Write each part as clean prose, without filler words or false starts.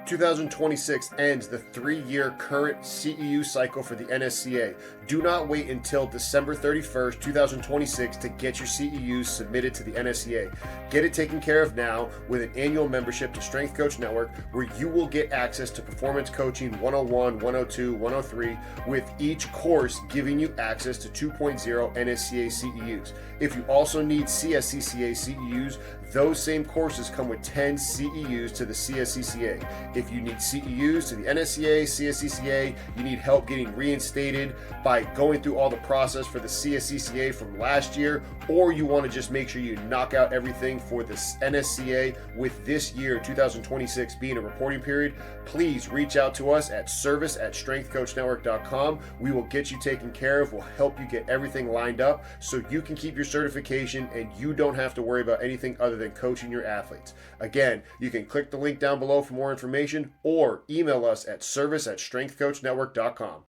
2026 ends the 3-year current CEU cycle for the NSCA. Do not wait until December 31st, 2026 to get your CEUs submitted to the NSCA. Get it taken care of now with an annual membership to Strength Coach Network, where you will get access to Performance Coaching 101, 102, 103, with each course giving you access to 2.0 NSCA CEUs. If you also need CSCCa CEUs, those same courses come with 10 CEUs to the CSCCa. If you need CEUs to the NSCA, CSCCa, you need help getting reinstated by going through all the process for the CSCCa from last year, or you want to just make sure you knock out everything for the NSCA with this year, 2026, being a reporting period, please reach out to us at service@strengthcoachnetwork.com. We will get you taken care of. We'll help you get everything lined up so you can keep your certification and you don't have to worry about anything other than coaching your athletes. Again, you can click the link down below for more information or email us at service@strengthcoachnetwork.com.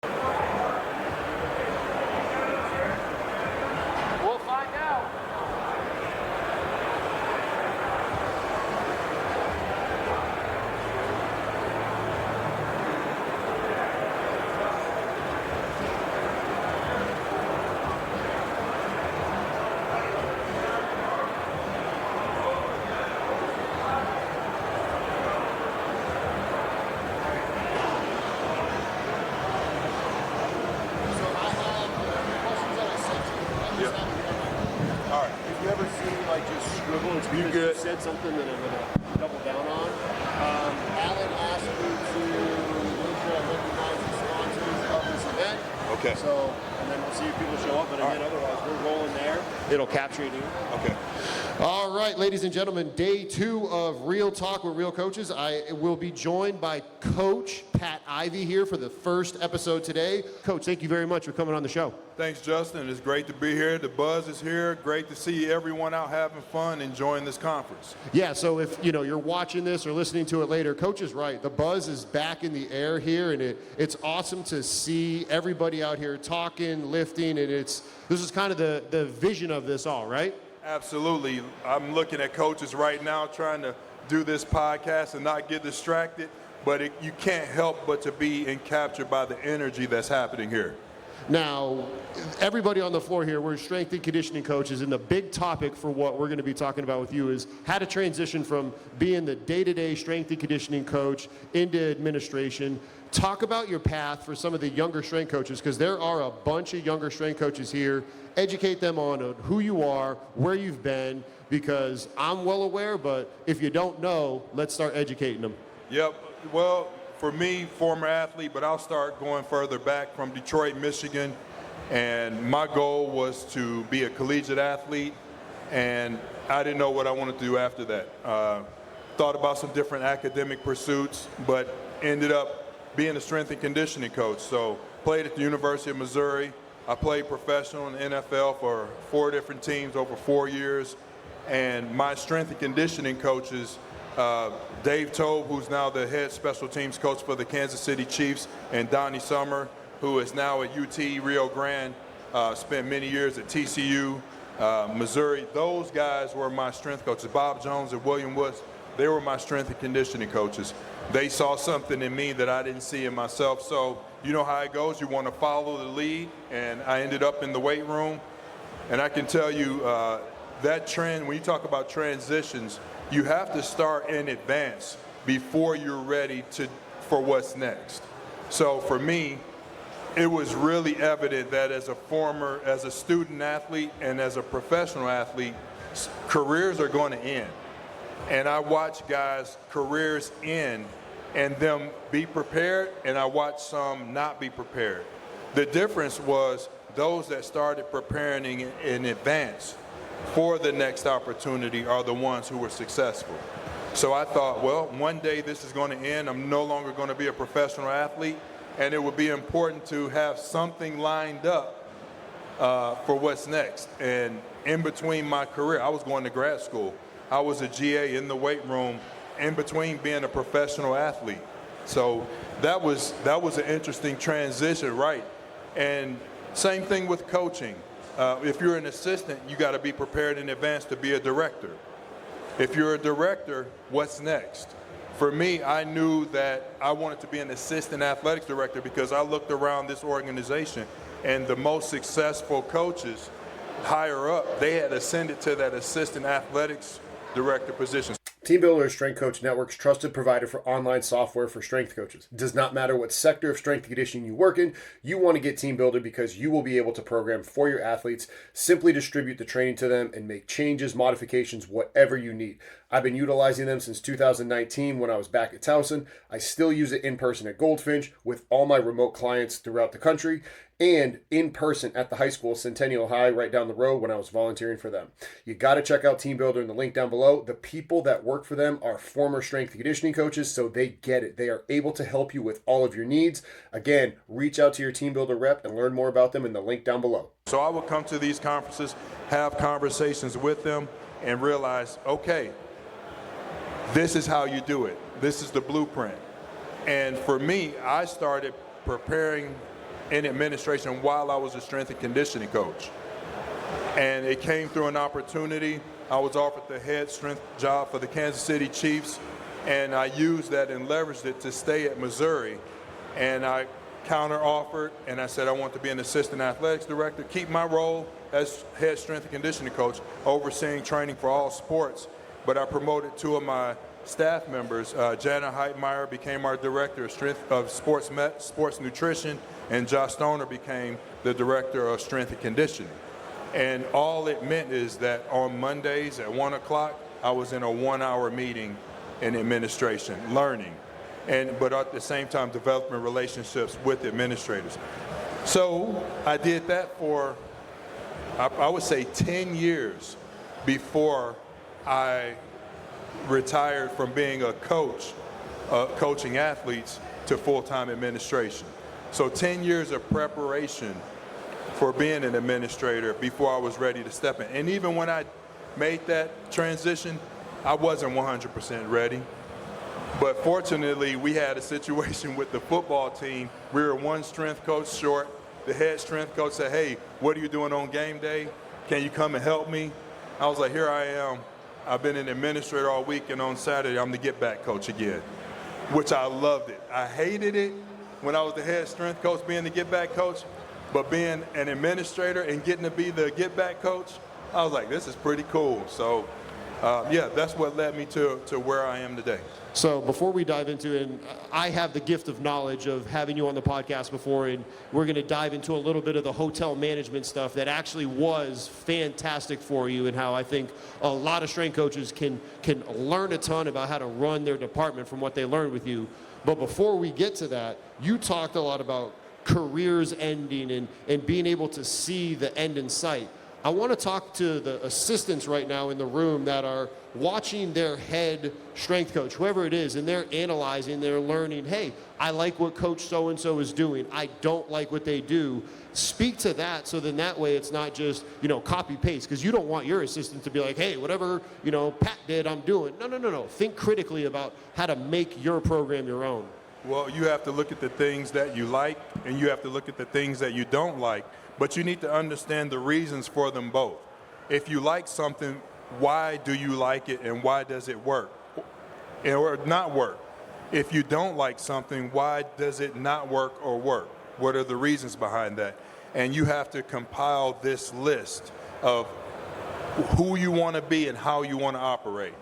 We'll find out. You good? You said something that I'm going to double down on. Alan asked me to make sure I recognize the sponsors of this event. Okay. So, and then we'll see if people show up. But again, otherwise, we're rolling there. It'll capture it here. Okay. All right, ladies and gentlemen, day 2 of Real Talk with Real Coaches. I will be joined by Coach Pat Ivey here for the first episode today. Coach, thank you very much for coming on the show. Thanks, Justin. It's great to be here. The buzz is here. Great to see everyone out having fun, enjoying this conference. Yeah, so if you're watching this or listening to it later, Coach is right. The buzz is back in the air here, and it's awesome to see everybody out here talking, lifting, and this is kind of the vision of this all, right? Absolutely. I'm looking at coaches right now trying to do this podcast and not get distracted, but you can't help but to be captured by the energy that's happening here. Now, everybody on the floor here, we're strength and conditioning coaches, and the big topic for what we're going to be talking about with you is how to transition from being the day-to-day strength and conditioning coach into administration. Talk about your path for some of the younger strength coaches, because there are a bunch of younger strength coaches here. Educate them on who you are, where you've been, because I'm well aware, but if you don't know, let's start educating them. Yep. Well, for me, former athlete, but I'll start going further back from Detroit, Michigan. And my goal was to be a collegiate athlete, and I didn't know what I wanted to do after that. Thought about some different academic pursuits, but ended up being a strength and conditioning coach. So played at the University of Missouri. I played professional in the NFL for 4 different teams over 4 years. And my strength and conditioning coaches, Dave Tobe, who's now the head special teams coach for the Kansas City Chiefs, and Donnie Summer, who is now at UT Rio Grande, spent many years at TCU, Missouri. Those guys were my strength coaches. Bob Jones and William Woods, they were my strength and conditioning coaches. They saw something in me that I didn't see in myself. So you know how it goes. You want to follow the lead, and I ended up in the weight room. And I can tell you that trend, when you talk about transitions, you have to start in advance before you're ready for what's next. So for me, it was really evident that as a student athlete and as a professional athlete, careers are going to end. And I watch guys' careers end and them be prepared, and I watch some not be prepared. The difference was those that started preparing in advance for the next opportunity are the ones who were successful. So I thought, well, one day this is going to end. I'm no longer going to be a professional athlete, and it would be important to have something lined up for what's next. And in between my career, I was going to grad school. I was a GA in the weight room in between being a professional athlete. So that was an interesting transition, right? And same thing with coaching. If you're an assistant, you got to be prepared in advance to be a director. If you're a director, what's next? for me, I knew that I wanted to be an assistant athletics director because I looked around this organization and the most successful coaches higher up, they had ascended to that assistant athletics director position. Team Builder is Strength Coach Network's trusted provider for online software for strength coaches. It does not matter what sector of strength and conditioning you work in, you want to get Team Builder because you will be able to program for your athletes, simply distribute the training to them, and make changes, modifications, whatever you need. I've been utilizing them since 2019 when I was back at Towson. I still use it in person at Goldfinch with all my remote clients throughout the country, and in person at the high school, Centennial High, right down the road when I was volunteering for them. You got to check out Team Builder in the link down below. The people that work for them are former strength and conditioning coaches, so they get it. They are able to help you with all of your needs. Again, reach out to your Team Builder rep and learn more about them in the link down below. So I would come to these conferences, have conversations with them, and realize, okay, this is how you do it. This is the blueprint. And for me, I started preparing in administration while I was a strength and conditioning coach. And it came through an opportunity. I was offered the head strength job for the Kansas City Chiefs, and I used that and leveraged it to stay at Missouri. And I counter-offered, and I said I want to be an assistant athletics director, keep my role as head strength and conditioning coach, overseeing training for all sports. But I promoted two of my staff members. Jana Heitmeyer became our director of sports nutrition, and Josh Stoner became the director of strength and conditioning. And all it meant is that on Mondays at 1 o'clock, I was in a 1-hour meeting in administration, learning, but at the same time developing relationships with administrators. So I did that for, I would say, 10 years before I retired from being a coach, coaching athletes, to full-time administration. So 10 years of preparation for being an administrator before I was ready to step in. And even when I made that transition, I wasn't 100% ready. But fortunately, we had a situation with the football team. We were one strength coach short. The head strength coach said, hey, what are you doing on game day? Can you come and help me? I was like, here I am. I've been an administrator all week, and on Saturday, I'm the get-back coach again, which I loved it. I hated it when I was the head strength coach, being the get-back coach, but being an administrator and getting to be the get-back coach, I was like, this is pretty cool. So, yeah, that's what led me to where I am today. So before we dive into it, and I have the gift of knowledge of having you on the podcast before, and we're going to dive into a little bit of the hotel management stuff that actually was fantastic for you, and how I think a lot of strength coaches can learn a ton about how to run their department from what they learned with you. But before we get to that, you talked a lot about careers ending and being able to see the end in sight. I want to talk to the assistants right now in the room that are watching their head strength coach, whoever it is, and they're analyzing, they're learning, hey, I like what coach so-and-so is doing. I don't like what they do. Speak to that, so then that way it's not just, copy paste, because you don't want your assistant to be like, hey, whatever, Pat did, I'm doing. No. Think critically about how to make your program your own. Well, you have to look at the things that you like, and you have to look at the things that you don't like, but you need to understand the reasons for them both. If you like something, why do you like it, and why does it work or not work? If you don't like something, why does it not work or work? What are the reasons behind that? And you have to compile this list of who you want to be and how you want to operate.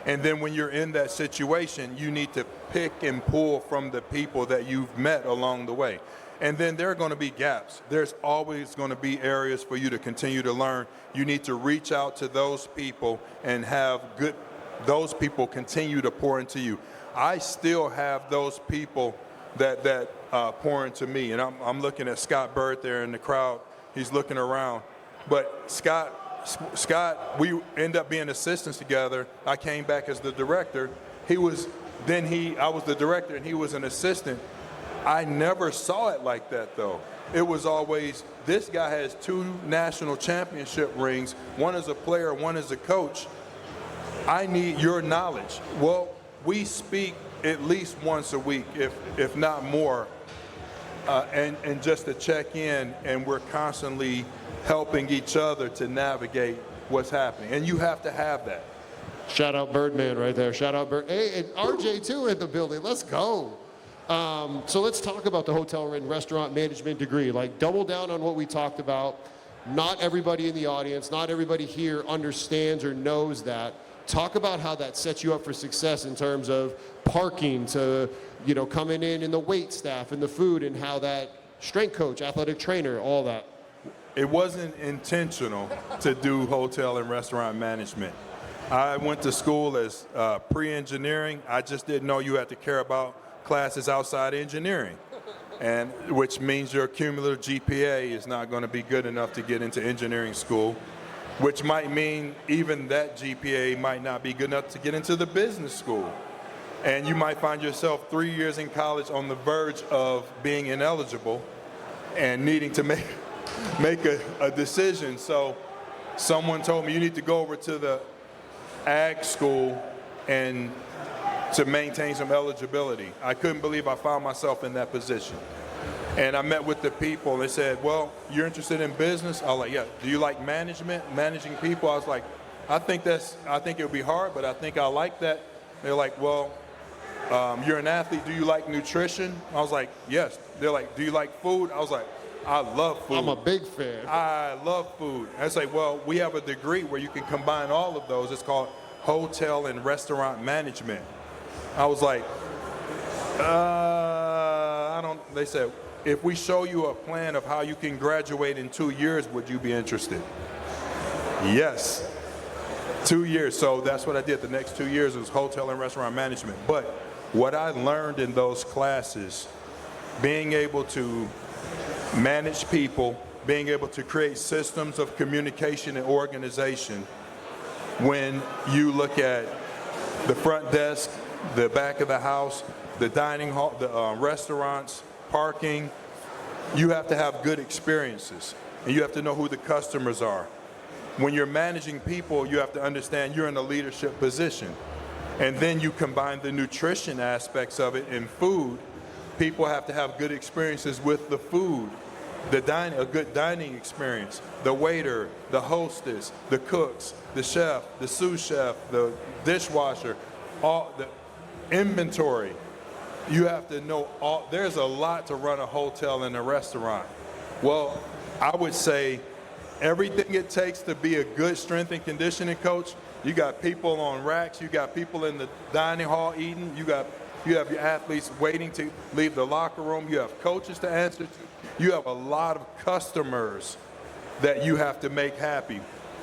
And then when you're in that situation, you need to pick and pull from the people that you've met along the way. And then there are going to be gaps. There's always going to be areas for you to continue to learn. You need to reach out to those people and have those people continue to pour into you. I still have those people that pour into me. And I'm looking at Scott Bird there in the crowd. He's looking around. But Scott, we end up being assistants together. I came back as the director. I was the director and he was an assistant. I never saw it like that, though. It was always, this guy has 2 national championship rings, one as a player, one as a coach. I need your knowledge. Well, we speak at least once a week, if not more, and just to check in, and we're constantly helping each other to navigate what's happening. And you have to have that. Shout out Birdman right there. Shout out Bird. Hey, and RJ too in the building. Let's go. So let's talk about the hotel and restaurant management degree. Like, double down on what we talked about. Not everybody in the audience, not everybody here understands or knows that. Talk about how that sets you up for success in terms of parking to, coming in the wait staff and the food, and how that strength coach, athletic trainer, all that. It wasn't intentional to do hotel and restaurant management. I went to school as pre-engineering. I just didn't know you had to care about classes outside engineering, and which means your cumulative GPA is not going to be good enough to get into engineering school, which might mean even that GPA might not be good enough to get into the business school. And you might find yourself 3 years in college on the verge of being ineligible and needing to make a decision. So someone told me, you need to go over to the ag school and to maintain some eligibility. I couldn't believe I found myself in that position. And I met with the people. They said, well, you're interested in business? I was like, yeah. Do you like management, managing people? I was like, I think it would be hard, but I think I like that. They're like, well, you're an athlete. Do you like nutrition? I was like, yes. They're like, do you like food? I was like, I love food. I'm a big fan. I love food. I say, well, we have a degree where you can combine all of those. It's called hotel and restaurant management. I was like, they said, if we show you a plan of how you can graduate in 2 years, would you be interested? Yes. 2 years. So that's what I did. The next 2 years was hotel and restaurant management. But what I learned in those classes, being able to manage people, being able to create systems of communication and organization, when you look at the front desk, the back of the house, the dining hall, the restaurants, parking, you have to have good experiences, and you have to know who the customers are. When you're managing people, you have to understand you're in a leadership position. And then you combine the nutrition aspects of it in food. People have to have good experiences with the food, a good dining experience, the waiter, the hostess, the cooks, the chef, the sous chef, the dishwasher, all the inventory. You have to know there's a lot to run a hotel and a restaurant. Well, I would say everything it takes to be a good strength and conditioning coach. You got people on racks, you got people in the dining hall eating, you have your athletes waiting to leave the locker room, you have coaches to answer to, you have a lot of customers that you have to make happy.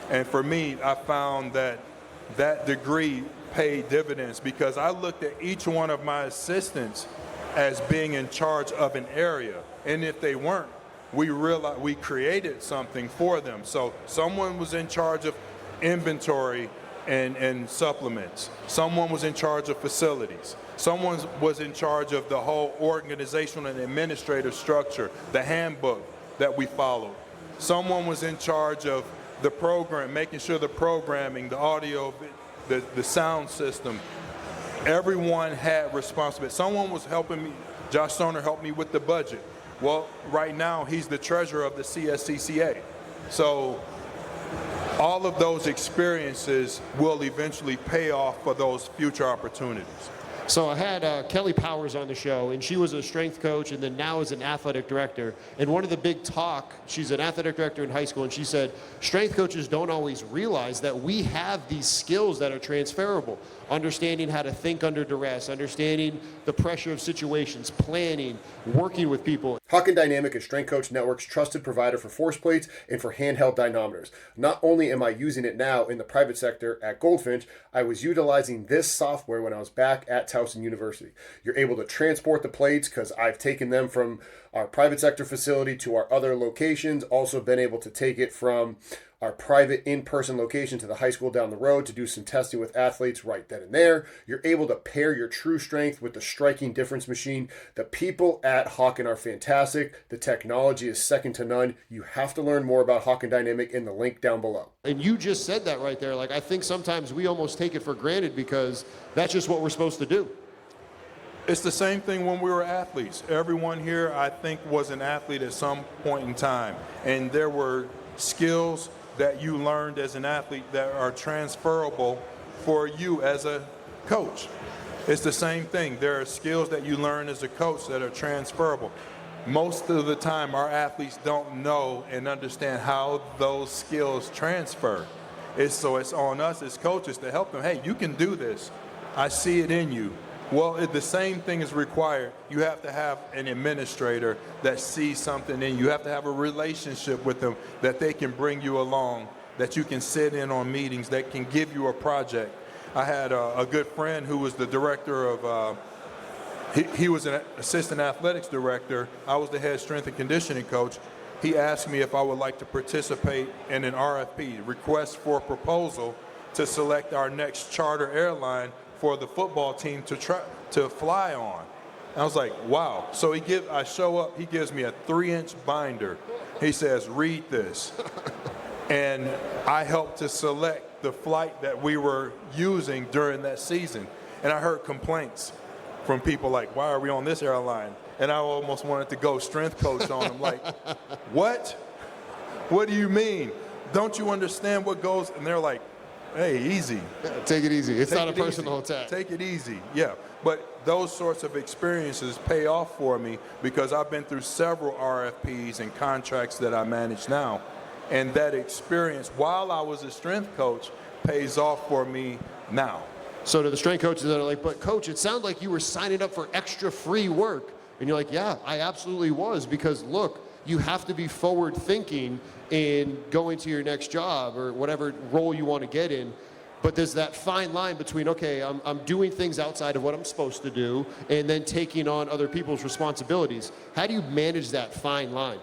And for me, I found that degree paid dividends, because I looked at each one of my assistants as being in charge of an area. And if they weren't, we realized we created something for them. So someone was in charge of inventory and supplements. Someone was in charge of facilities. Someone was in charge of the whole organizational and administrative structure, the handbook that we followed. Someone was in charge of the program, making sure the programming, the audio, the sound system. Everyone had responsibility. Someone was helping me. Josh Stoner helped me with the budget. Well, right now, he's the treasurer of the CSCCa. So all of those experiences will eventually pay off for those future opportunities. So I had Kelly Powers on the show, and she was a strength coach and then now is an athletic director. And one of the big she's an athletic director in high school, and she said, strength coaches don't always realize that we have these skills that are transferable. Understanding how to think under duress, understanding the pressure of situations, planning, working with people. Hawken Dynamic is Strength Coach Network's trusted provider for force plates and for handheld dynamometers. Not only am I using it now in the private sector at Goldfinch, I was utilizing this software when I was back at Towson University. You're able to transport the plates because I've taken them from our private sector facility to our other locations. Also been able to take it from our private in-person location to the high school down the road to do some testing with athletes right then and there. You're able to pair your true strength with the striking difference machine. The people at Hawken are fantastic. The technology is second to none. You have to learn more about Hawken Dynamic in the link down below. And you just said that right there. Like, I think sometimes we almost take it for granted because that's just what we're supposed to do. It's the same thing when we were athletes. Everyone here, I think, was an athlete at some point in time. And there were skills that you learned as an athlete that are transferable for you as a coach. It's the same thing. There are skills that you learn as a coach that are transferable. Most of the time, our athletes don't know and understand how those skills transfer. So it's on us as coaches to help them. Hey, you can do this. I see it in you. Well, the same thing is required. You have to have an administrator that sees something in you. You have to have a relationship with them that they can bring you along, that you can sit in on meetings, that can give you a project. I had a good friend who was the director of, he was an assistant athletics director. I was the head strength and conditioning coach. He asked me if I would like to participate in an RFP, request for proposal, to select our next charter airline for the football team to fly on. And I was like, wow. So I show up, he gives me a 3-inch binder. He says, read this. And I helped to select the flight that we were using during that season. And I heard complaints from people like, why are we on this airline? And I almost wanted to go strength coach on them. Like, what? What do you mean? Don't you understand what goes? And they're like, hey, easy. Take it easy. It's not a personal attack. Take it easy, yeah. But those sorts of experiences pay off for me because I've been through several RFPs and contracts that I manage now. And that experience while I was a strength coach pays off for me now. So to the strength coaches that are like, but coach, it sounds like you were signing up for extra free work. And you're like, yeah, I absolutely was, because look, you have to be forward thinking in going to your next job or whatever role you want to get in. But there's that fine line between, okay, I'm doing things outside of what I'm supposed to do and then taking on other people's responsibilities. How do you manage that fine line?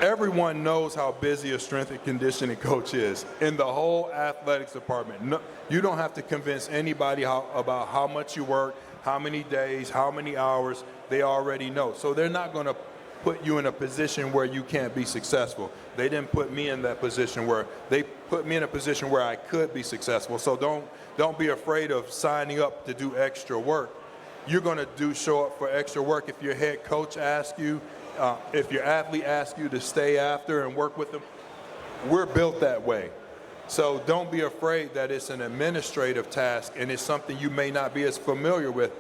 Everyone knows how busy a strength and conditioning coach is in the whole athletics department. No, you don't have to convince anybody about how much you work, how many days, how many hours. They already know. So they're not going to put you in a position where you can't be successful. They didn't put me in that position where they put me in a position where I could be successful. So don't be afraid of signing up to do extra work. You're going to show up for extra work if your head coach asks you, if your athlete asks you to stay after and work with them. We're built that way. So don't be afraid that it's an administrative task and it's something you may not be as familiar with.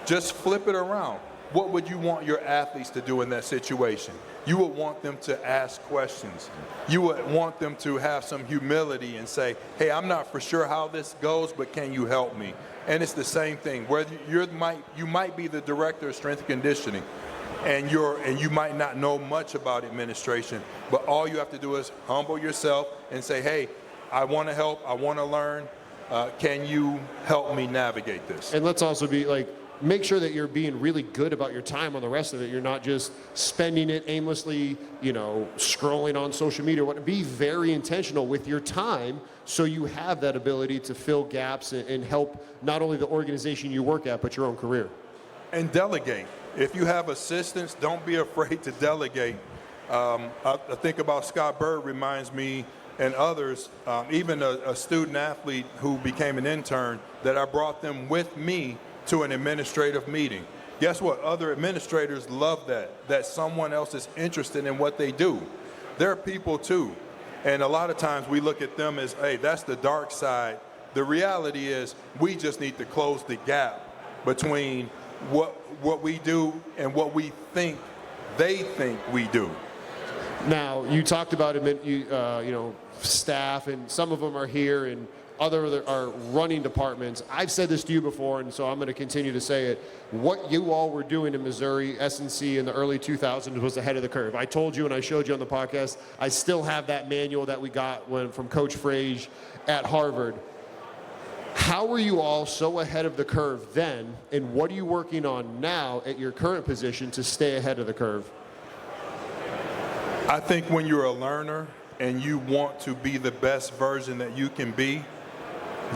Just flip it around. What would you want your athletes to do in that situation? You would want them to ask questions. You would want them to have some humility and say, hey, I'm not for sure how this goes, but can you help me? And it's the same thing. Whether you might be the director of strength and conditioning, and you might not know much about administration, but all you have to do is humble yourself and say, hey, I want to help, I want to learn. Can you help me navigate this? And let's also be like, make sure that you're being really good about your time on the rest of it. You're not just spending it aimlessly, scrolling on social media. Be very intentional with your time so you have that ability to fill gaps and help not only the organization you work at, but your own career. And delegate. If you have assistants, don't be afraid to delegate. I think about Scott Bird reminds me, and others, even a student athlete who became an intern, that I brought them with me to an administrative meeting. Guess what? Other administrators love that someone else is interested in what they do. They're people too. And a lot of times we look at them as, hey, that's the dark side. The reality is we just need to close the gap between what we do and what we think they think we do. Now, you talked about staff, and some of them are here, and other are running departments. I've said this to you before, and so I'm going to continue to say it. What you all were doing in Missouri, S&C in the early 2000s was ahead of the curve. I told you and I showed you on the podcast, I still have that manual that we got from Coach Frage at Harvard. How were you all so ahead of the curve then, and what are you working on now at your current position to stay ahead of the curve? I think when you're a learner and you want to be the best version that you can be,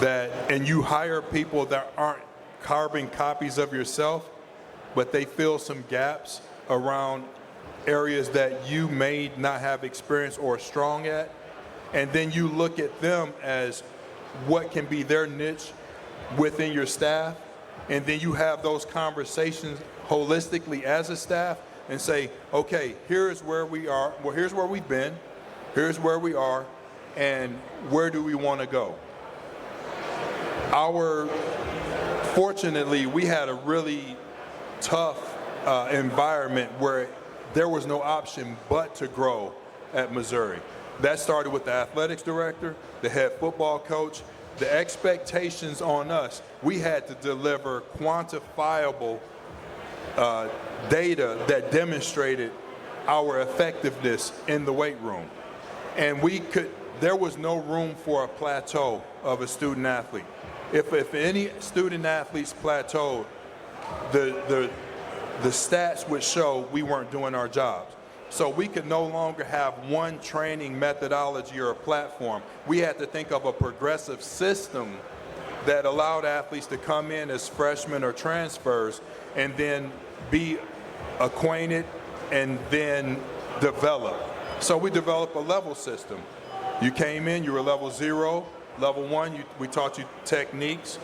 and you hire people that aren't carbon copies of yourself, but they fill some gaps around areas that you may not have experience or strong at, and then you look at them as what can be their niche within your staff, and then you have those conversations holistically as a staff and say, okay, here's where we are, well, here's where we've been, here's where we are, and where do we want to go? Fortunately, we had a really tough environment where there was no option but to grow at Missouri. That started with the athletics director, the head football coach. The expectations on us, we had to deliver quantifiable data that demonstrated our effectiveness in the weight room. And there was no room for a plateau of a student athlete. If any student athletes plateaued, the stats would show we weren't doing our jobs. So we could no longer have one training methodology or a platform. We had to think of a progressive system that allowed athletes to come in as freshmen or transfers and then be acquainted and then develop. So we developed a level system. You came in, you were level 0. Level 1, we taught you techniques.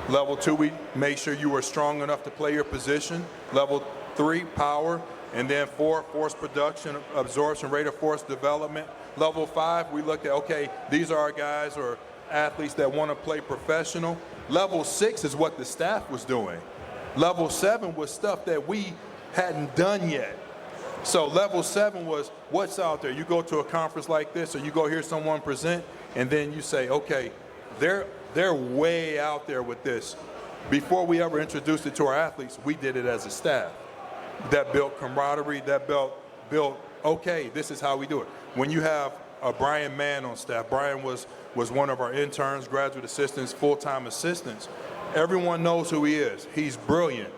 Level 2, we made sure you were strong enough to play your position. Level 3, power. And then 4, force production, absorption, rate of force development. Level 5, we looked at, okay, these are our guys or athletes that want to play professional. Level 6 is what the staff was doing. Level 7 was stuff that we hadn't done yet. So level 7 was what's out there. You go to a conference like this or you go hear someone present and then you say, okay, they're way out there with this. Before we ever introduced it to our athletes, we did it as a staff. That built camaraderie, that built, okay, this is how we do it. When you have a Brian Mann on staff, Brian was one of our interns, graduate assistants, full-time assistants. Everyone knows who he is. He's brilliant.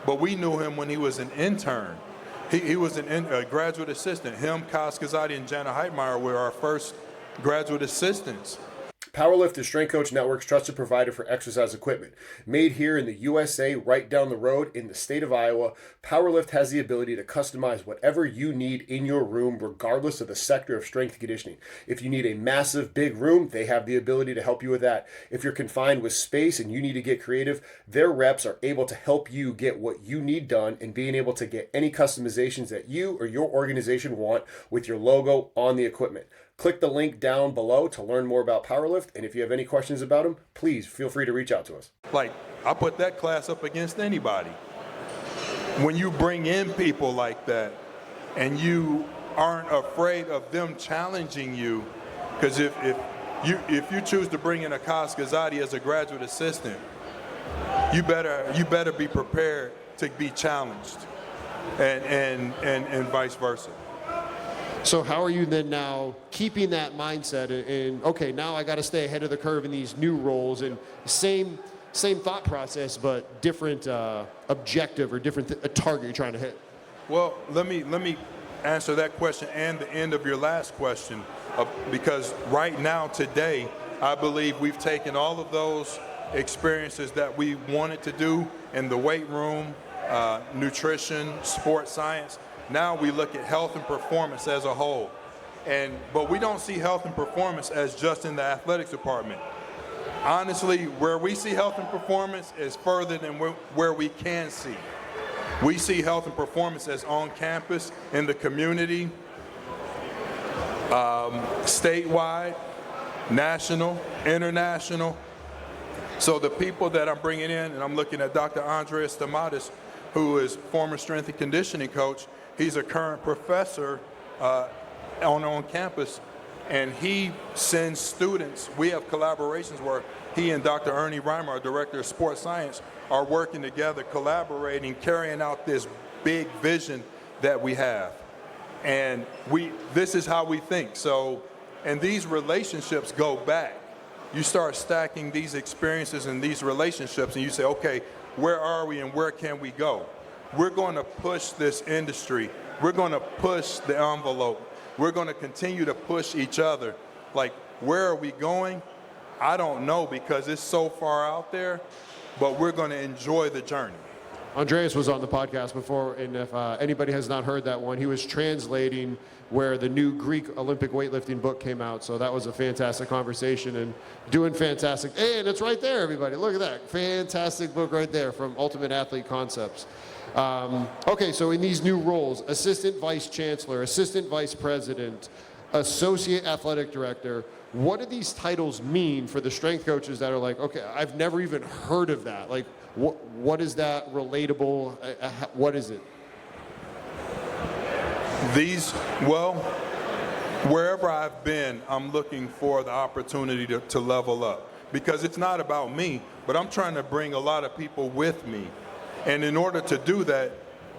But we knew him when he was an intern. He was a graduate assistant. Him, Kaskazadi, and Jana Heitmeyer were our first graduate assistants. Powerlift is Strength Coach Network's trusted provider for exercise equipment. Made here in the USA, right down the road in the state of Iowa, Powerlift has the ability to customize whatever you need in your room, regardless of the sector of strength conditioning. If you need a massive, big room, they have the ability to help you with that. If you're confined with space and you need to get creative, their reps are able to help you get what you need done and being able to get any customizations that you or your organization want with your logo on the equipment. Click the link down below to learn more about Powerlift, and if you have any questions about them, please feel free to reach out to us. Like, I put that class up against anybody. When you bring in people like that and you aren't afraid of them challenging you, because if you choose to bring in a Kaskazadi as a graduate assistant, you better be prepared to be challenged, and vice versa. So how are you then now keeping that mindset and okay, now I got to stay ahead of the curve in these new roles and same thought process, but different objective or different a target you're trying to hit? Well, let me answer that question and the end of your last question, because right now, today, I believe we've taken all of those experiences that we wanted to do in the weight room, nutrition, sports science. Now we look at health and performance as a whole. But we don't see health and performance as just in the athletics department. Honestly, where we see health and performance is further than where we can see. We see health and performance as on campus, in the community, statewide, national, international. So the people that I'm bringing in, and I'm looking at Dr. Andreas Stamatis, who is former strength and conditioning coach. He's a current professor on campus, and he sends students. We have collaborations where he and Dr. Ernie Reimer, our director of sports science, are working together, collaborating, carrying out this big vision that we have. And this is how we think. So, and these relationships go back. You start stacking these experiences and these relationships, and you say, okay, where are we and where can we go? We're going to push this industry. We're going to push the envelope. We're going to continue to push each other. Like, where are we going? I don't know, because it's so far out there, but we're going to enjoy the journey. Andreas was on the podcast before, and if anybody has not heard that one, he was translating where the new Greek Olympic weightlifting book came out. So that was a fantastic conversation and doing fantastic. Hey, and it's right there, everybody. Look at that. Fantastic book right there from Ultimate Athlete Concepts. Okay, so in these new roles, assistant vice chancellor, assistant vice president, associate athletic director. What do these titles mean for the strength coaches that are like, okay, I've never even heard of that? Like, what is that relatable? What is it? Well, wherever I've been, I'm looking for the opportunity to level up, because it's not about me, but I'm trying to bring a lot of people with me. And in order to do that,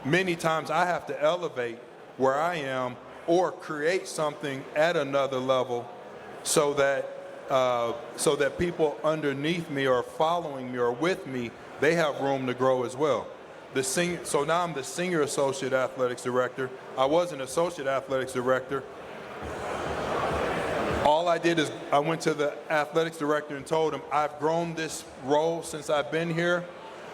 many times I have to elevate where I am or create something at another level so that people underneath me or following me or with me, they have room to grow as well. So now I'm the senior associate athletics director. I was an associate athletics director. All I did is I went to the athletics director and told him, I've grown this role since I've been here.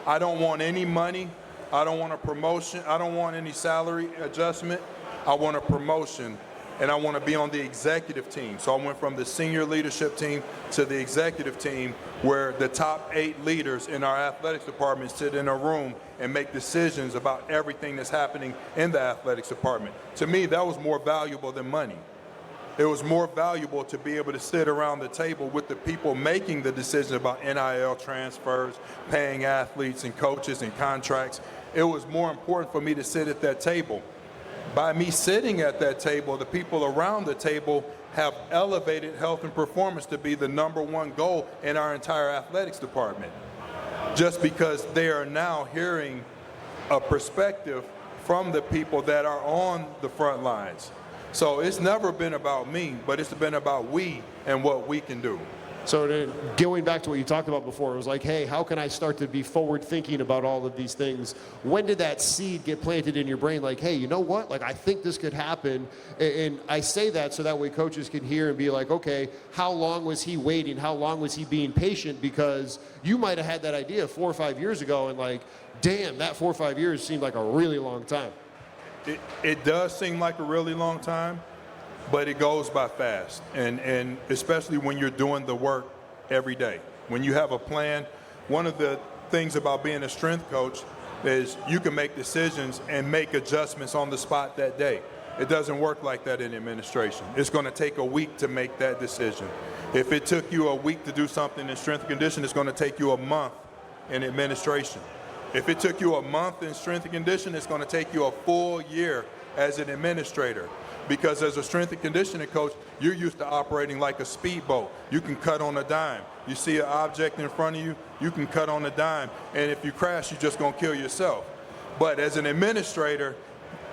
I don't want any money. I don't want a promotion. I don't want any salary adjustment. I want a promotion, and I want to be on the executive team. So I went from the senior leadership team to the executive team, where the top 8 leaders in our athletics department sit in a room and make decisions about everything that's happening in the athletics department. To me, that was more valuable than money. It was more valuable to be able to sit around the table with the people making the decisions about NIL transfers, paying athletes and coaches and contracts. It was more important for me to sit at that table. By me sitting at that table, the people around the table have elevated health and performance to be the #1 goal in our entire athletics department. Just because they are now hearing a perspective from the people that are on the front lines. So it's never been about me, but it's been about we and what we can do. So going back to what you talked about before, it was like, hey, how can I start to be forward thinking about all of these things? When did that seed get planted in your brain? Like, hey, you know what? Like, I think this could happen. And I say that so that way coaches can hear and be like, okay, how long was he waiting? How long was he being patient? Because you might have had that idea 4 or 5 years ago and like, damn, that 4 or 5 years seemed like a really long time. It does seem like a really long time, but it goes by fast, and especially when you're doing the work every day. When you have a plan, one of the things about being a strength coach is you can make decisions and make adjustments on the spot that day. It doesn't work like that in administration. It's going to take a week to make that decision. If it took you a week to do something in strength and conditioning, it's going to take you a month in administration. If it took you a month in strength and conditioning, it's going to take you a full year as an administrator. Because as a strength and conditioning coach, you're used to operating like a speedboat. You can cut on a dime. You see an object in front of you, you can cut on a dime. And if you crash, you're just going to kill yourself. But as an administrator,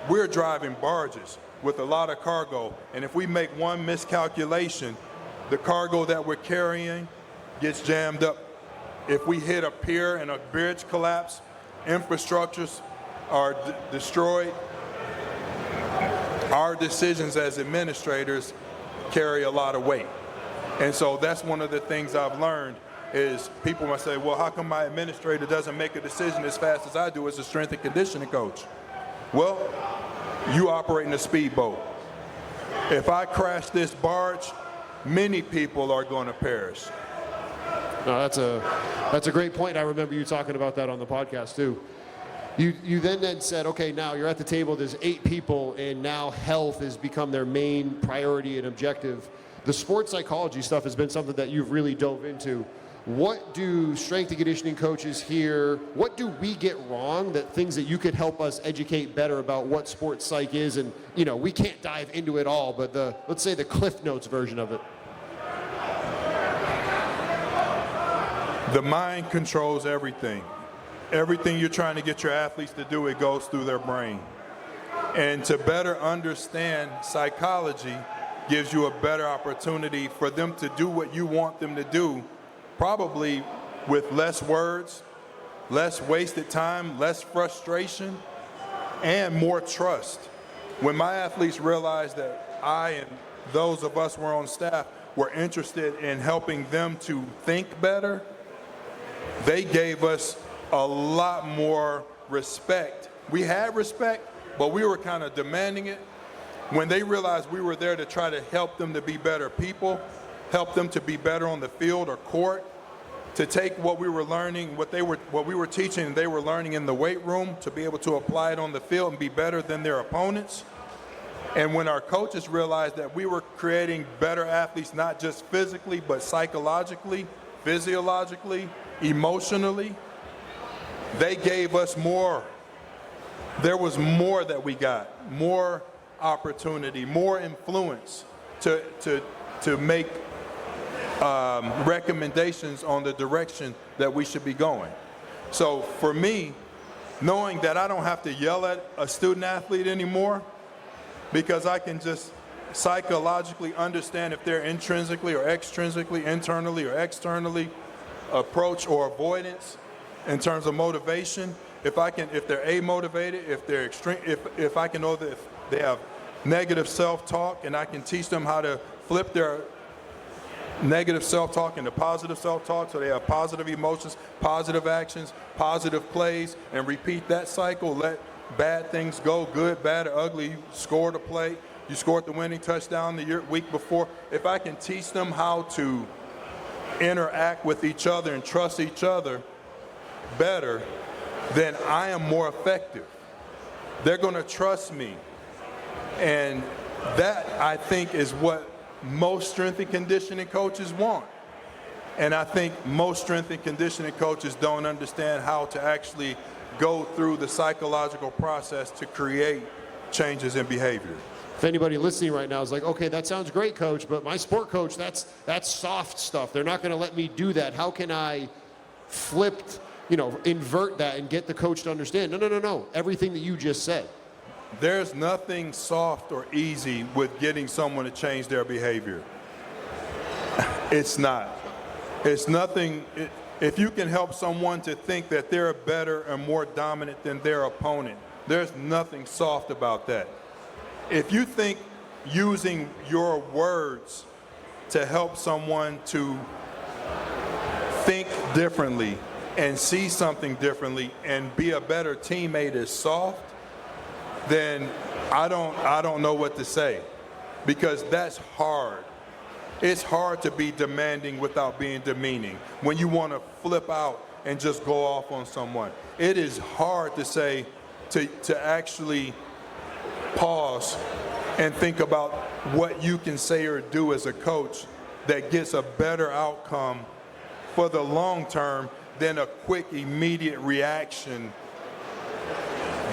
we're driving barges with a lot of cargo. And if we make one miscalculation, the cargo that we're carrying gets jammed up. If we hit a pier and a bridge collapse, infrastructures are destroyed. Our decisions as administrators carry a lot of weight. And so that's one of the things I've learned is people might say, well, how come my administrator doesn't make a decision as fast as I do as a strength and conditioning coach? Well, you operate in a speedboat. If I crash this barge, many people are going to perish. No, that's a great point. I remember you talking about that on the podcast too. You then said, okay, now you're at the table, there's 8 people, and now health has become their main priority and objective. The sports psychology stuff has been something that you've really dove into. What do strength and conditioning coaches here, what do we get wrong, that things that you could help us educate better about what sports psych is? And, you know, we can't dive into it all, but let's say the Cliff Notes version of it. The mind controls everything. Everything you're trying to get your athletes to do, it goes through their brain. And to better understand psychology gives you a better opportunity for them to do what you want them to do, probably with less words, less wasted time, less frustration, and more trust. When my athletes realized that I and those of us who were on staff were interested in helping them to think better, they gave us a lot more respect. We had respect, but we were kind of demanding it. When they realized we were there to try to help them to be better people, help them to be better on the field or court, to take what we were learning, what we were teaching, they were learning in the weight room, to be able to apply it on the field and be better than their opponents, And when our coaches realized that we were creating better athletes, not just physically, but psychologically, physiologically, emotionally, they gave us more. There was more that we got, more opportunity, more influence to make recommendations on the direction that we should be going. So for me, knowing that I don't have to yell at a student athlete anymore, because I can just psychologically understand if they're intrinsically or extrinsically, internally or externally, approach or avoidance in terms of motivation. If they're amotivated, if they're extreme, if I can know that if they have negative self-talk and I can teach them how to flip their negative self-talk into positive self-talk, so they have positive emotions, positive actions, positive plays, and repeat that cycle. Let bad things go, good, bad, or ugly. You scored a play, you scored the winning touchdown the week before. If I can teach them how to interact with each other and trust each other better, then I am more effective. They're going to trust me. And that, I think, is what most strength and conditioning coaches want. And I think most strength and conditioning coaches don't understand how to actually go through the psychological process to create changes in behavior. If anybody listening right now is like, okay, that sounds great, coach, but my sport coach, that's soft stuff. They're not going to let me do that. How can I invert that and get the coach to understand? No. Everything that you just said. There's nothing soft or easy with getting someone to change their behavior. It's not. It's nothing. If you can help someone to think that they're better and more dominant than their opponent, there's nothing soft about that. If you think using your words to help someone to think differently and see something differently and be a better teammate is soft, then I don't know what to say, because that's hard. It's hard to be demanding without being demeaning. When you want to flip out and just go off on someone, it is hard to say, to actually pause and think about what you can say or do as a coach that gets a better outcome for the long term than a quick, immediate reaction.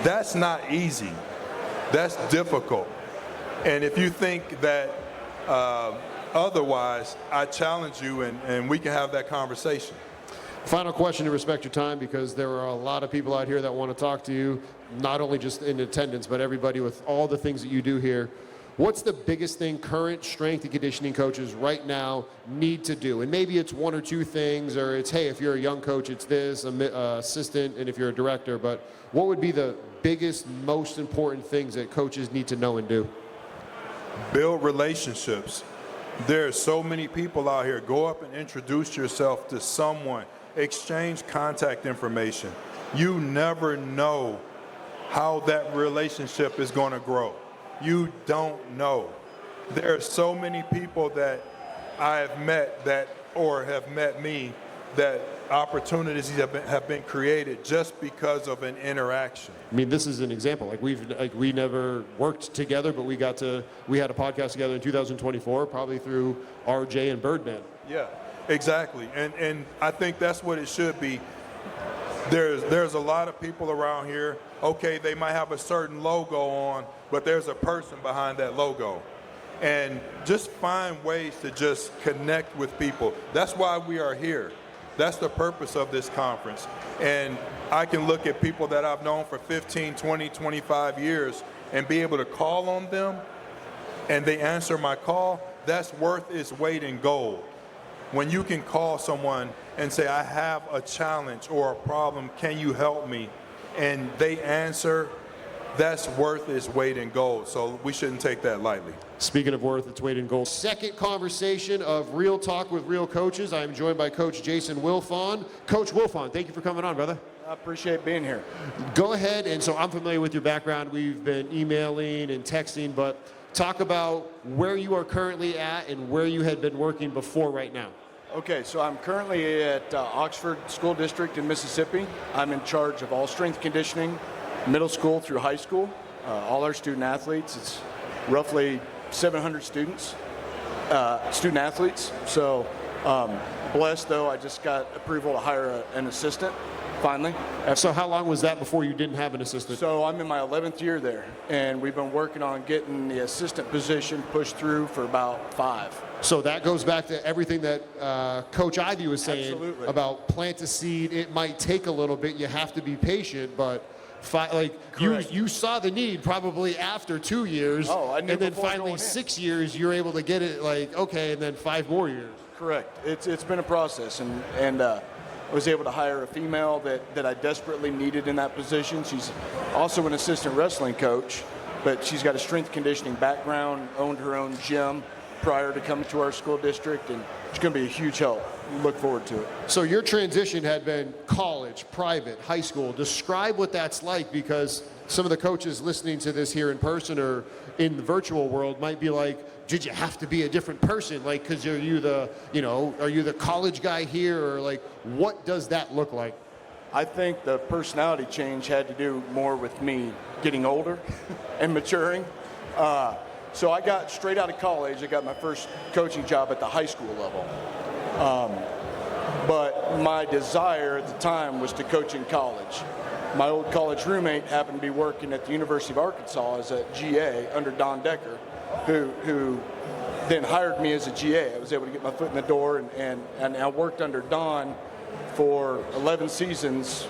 That's not easy. That's difficult. And if you think that otherwise, I challenge you and we can have that conversation. Final question to respect your time, because there are a lot of people out here that want to talk to you, not only just in attendance, but everybody with all the things that you do here. What's the biggest thing current strength and conditioning coaches right now need to do? And maybe it's one or two things, or it's, hey, if you're a young coach, it's this, assistant, and if you're a director. But what would be the biggest, most important things that coaches need to know and do? Build relationships. There are so many people out here. Go up and introduce yourself to someone. Exchange contact information. You never know how that relationship is going to grow. You don't know. There are so many people that I have met that, or have met me, that opportunities have been created just because of an interaction. I mean, this is an example. We never worked together, but we had a podcast together in 2024, probably through RJ and Birdman. Yeah, exactly. And I think that's what it should be. There's a lot of people around here. Okay, they might have a certain logo on, but there's a person behind that logo. And just find ways to just connect with people. That's why we are here. That's the purpose of this conference. And I can look at people that I've known for 15, 20, 25 years and be able to call on them, and they answer my call. That's worth its weight in gold. When you can call someone and say, I have a challenge or a problem, can you help me? And they answer, that's worth its weight in gold. So we shouldn't take that lightly. Speaking of worth its weight in gold, second conversation of Real Talk with Real Coaches. I am joined by Coach Jason Wilfawn. Coach Wilfawn, thank you for coming on, brother. I appreciate being here. Go ahead, and so I'm familiar with your background. We've been emailing and texting, but talk about where you are currently at and where you had been working before right now. Okay, so I'm currently at Oxford School District in Mississippi. I'm in charge of all strength conditioning, middle school through high school, all our student athletes. It's roughly 700 students, student athletes. So blessed, though, I just got approval to hire an assistant finally. So how long was that before you didn't have an assistant? So I'm in my 11th year there, and we've been working on getting the assistant position pushed through for about 5. So that goes back to everything that Coach Ivey was saying Absolutely. about plant a seed. It might take a little bit. You have to be patient, but you saw the need probably after 2 years. Oh, I knew and then before finally going in. 6 years, you're able to get it okay, and then 5 more years. Correct. It's been a process, and I was able to hire a female that I desperately needed in that position. She's also an assistant wrestling coach, but she's got a strength conditioning background, owned her own gym prior to coming to our school district, and it's going to be a huge help. Look forward to it. So your transition had been college, private, high school. Describe what that's like, because some of the coaches listening to this here in person or in the virtual world might be like, did you have to be a different person? Like, because are you the college guy here, or like, what does that look like? I think the personality change had to do more with me getting older and maturing. So I got straight out of college. I got my first coaching job at the high school level. But my desire at the time was to coach in college. My old college roommate happened to be working at the University of Arkansas as a GA under Don Decker, who then hired me as a GA. I was able to get my foot in the door, and I worked under Don for 11 seasons,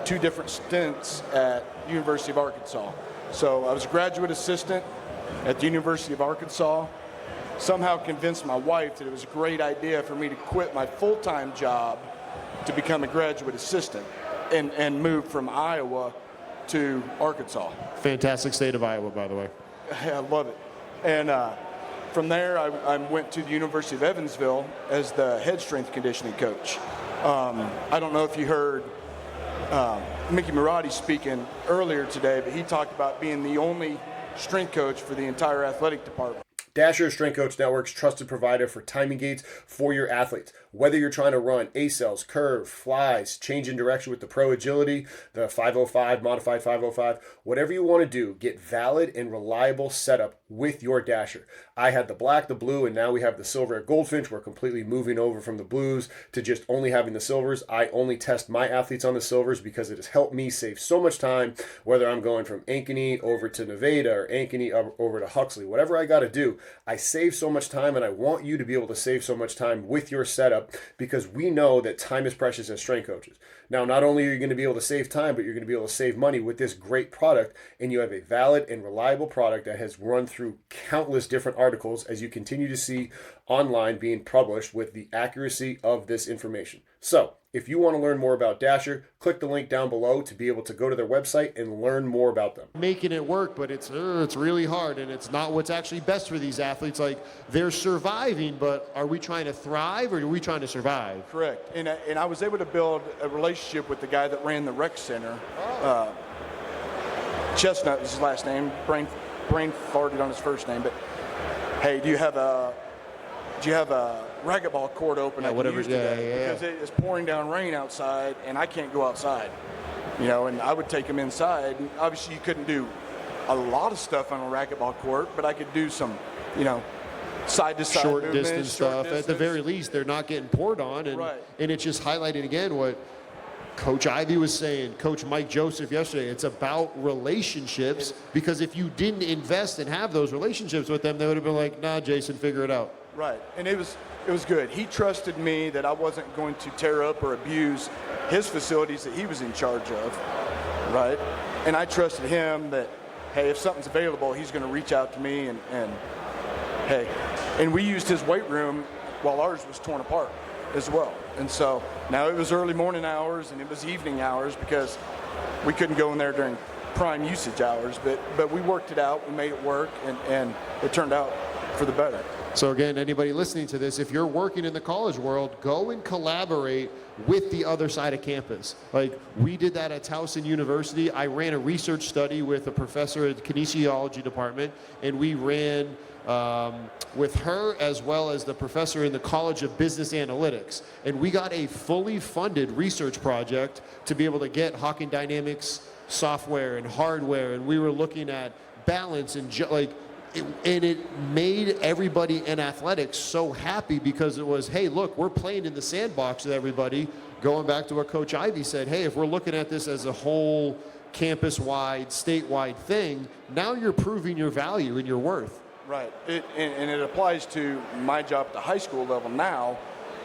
2 different stints at University of Arkansas. So I was a graduate assistant at the University of Arkansas. Somehow convinced my wife that it was a great idea for me to quit my full-time job to become a graduate assistant and move from Iowa to Arkansas. Fantastic state of Iowa, by the way. I love it. And from there, I went to the University of Evansville as the head strength conditioning coach. I don't know if you heard Mickey Marotti speaking earlier today, but he talked about being the only strength coach for the entire athletic department. Dasher Strength Coach Network's trusted provider for timing gates for your athletes. Whether you're trying to run A-cells, curve, flies, change in direction with the Pro Agility, the 505, modified 505, whatever you want to do, get valid and reliable setup with your Dasher. I had the black, the blue, and now we have the silver at Goldfinch. We're completely moving over from the blues to just only having the silvers. I only test my athletes on the silvers because it has helped me save so much time, whether I'm going from Ankeny over to Nevada or Ankeny over to Huxley. Whatever I got to do, I save so much time, and I want you to be able to save so much time with your setup, because we know that time is precious as strength coaches. Now, not only are you going to be able to save time, but you're going to be able to save money with this great product, and you have a valid and reliable product that has run through countless different articles, as you continue to see online being published with the accuracy of this information. So, if you want to learn more about Dasher, click the link down below to be able to go to their website and learn more about them. Making it work, but it's really hard, and it's not what's actually best for these athletes. Like, they're surviving, but are we trying to thrive, or are we trying to survive? Correct. And I was able to build a relationship with the guy that ran the rec center. Chestnut was his last name. Brain farted on his first name. But hey, do you have a racquetball court open? I can use today? Because it is pouring down rain outside, and I can't go outside. And I would take him inside. And obviously, you couldn't do a lot of stuff on a racquetball court, but I could do some, side-to-side short movements, distance stuff. At the very least, they're not getting poured on, and it's just highlighting again what Coach Ivey was saying, Coach Mike Joseph yesterday. It's about relationships, because if you didn't invest and have those relationships with them, they would have been like, nah, Jason, figure it out. Right, and it was good. He trusted me that I wasn't going to tear up or abuse his facilities that he was in charge of, right? And I trusted him that, hey, if something's available, he's going to reach out to me, and hey. And we used his weight room while ours was torn apart as well. And so now it was early morning hours and it was evening hours, because we couldn't go in there during prime usage hours, but we worked it out, we made it work, and it turned out for the better. So again, anybody listening to this, if you're working in the college world, go and collaborate with the other side of campus. Like, we did that at Towson University. I ran a research study with a professor at the kinesiology department, and we ran with her as well as the professor in the College of Business Analytics. And we got a fully funded research project to be able to get Hawking Dynamics software and hardware, and we were looking at balance and And it made everybody in athletics so happy because it was, hey, look, we're playing in the sandbox with everybody. Going back to what Coach Ivey said, hey, if we're looking at this as a whole campus-wide, statewide thing, now you're proving your value and your worth. Right. And it applies to my job at the high school level now.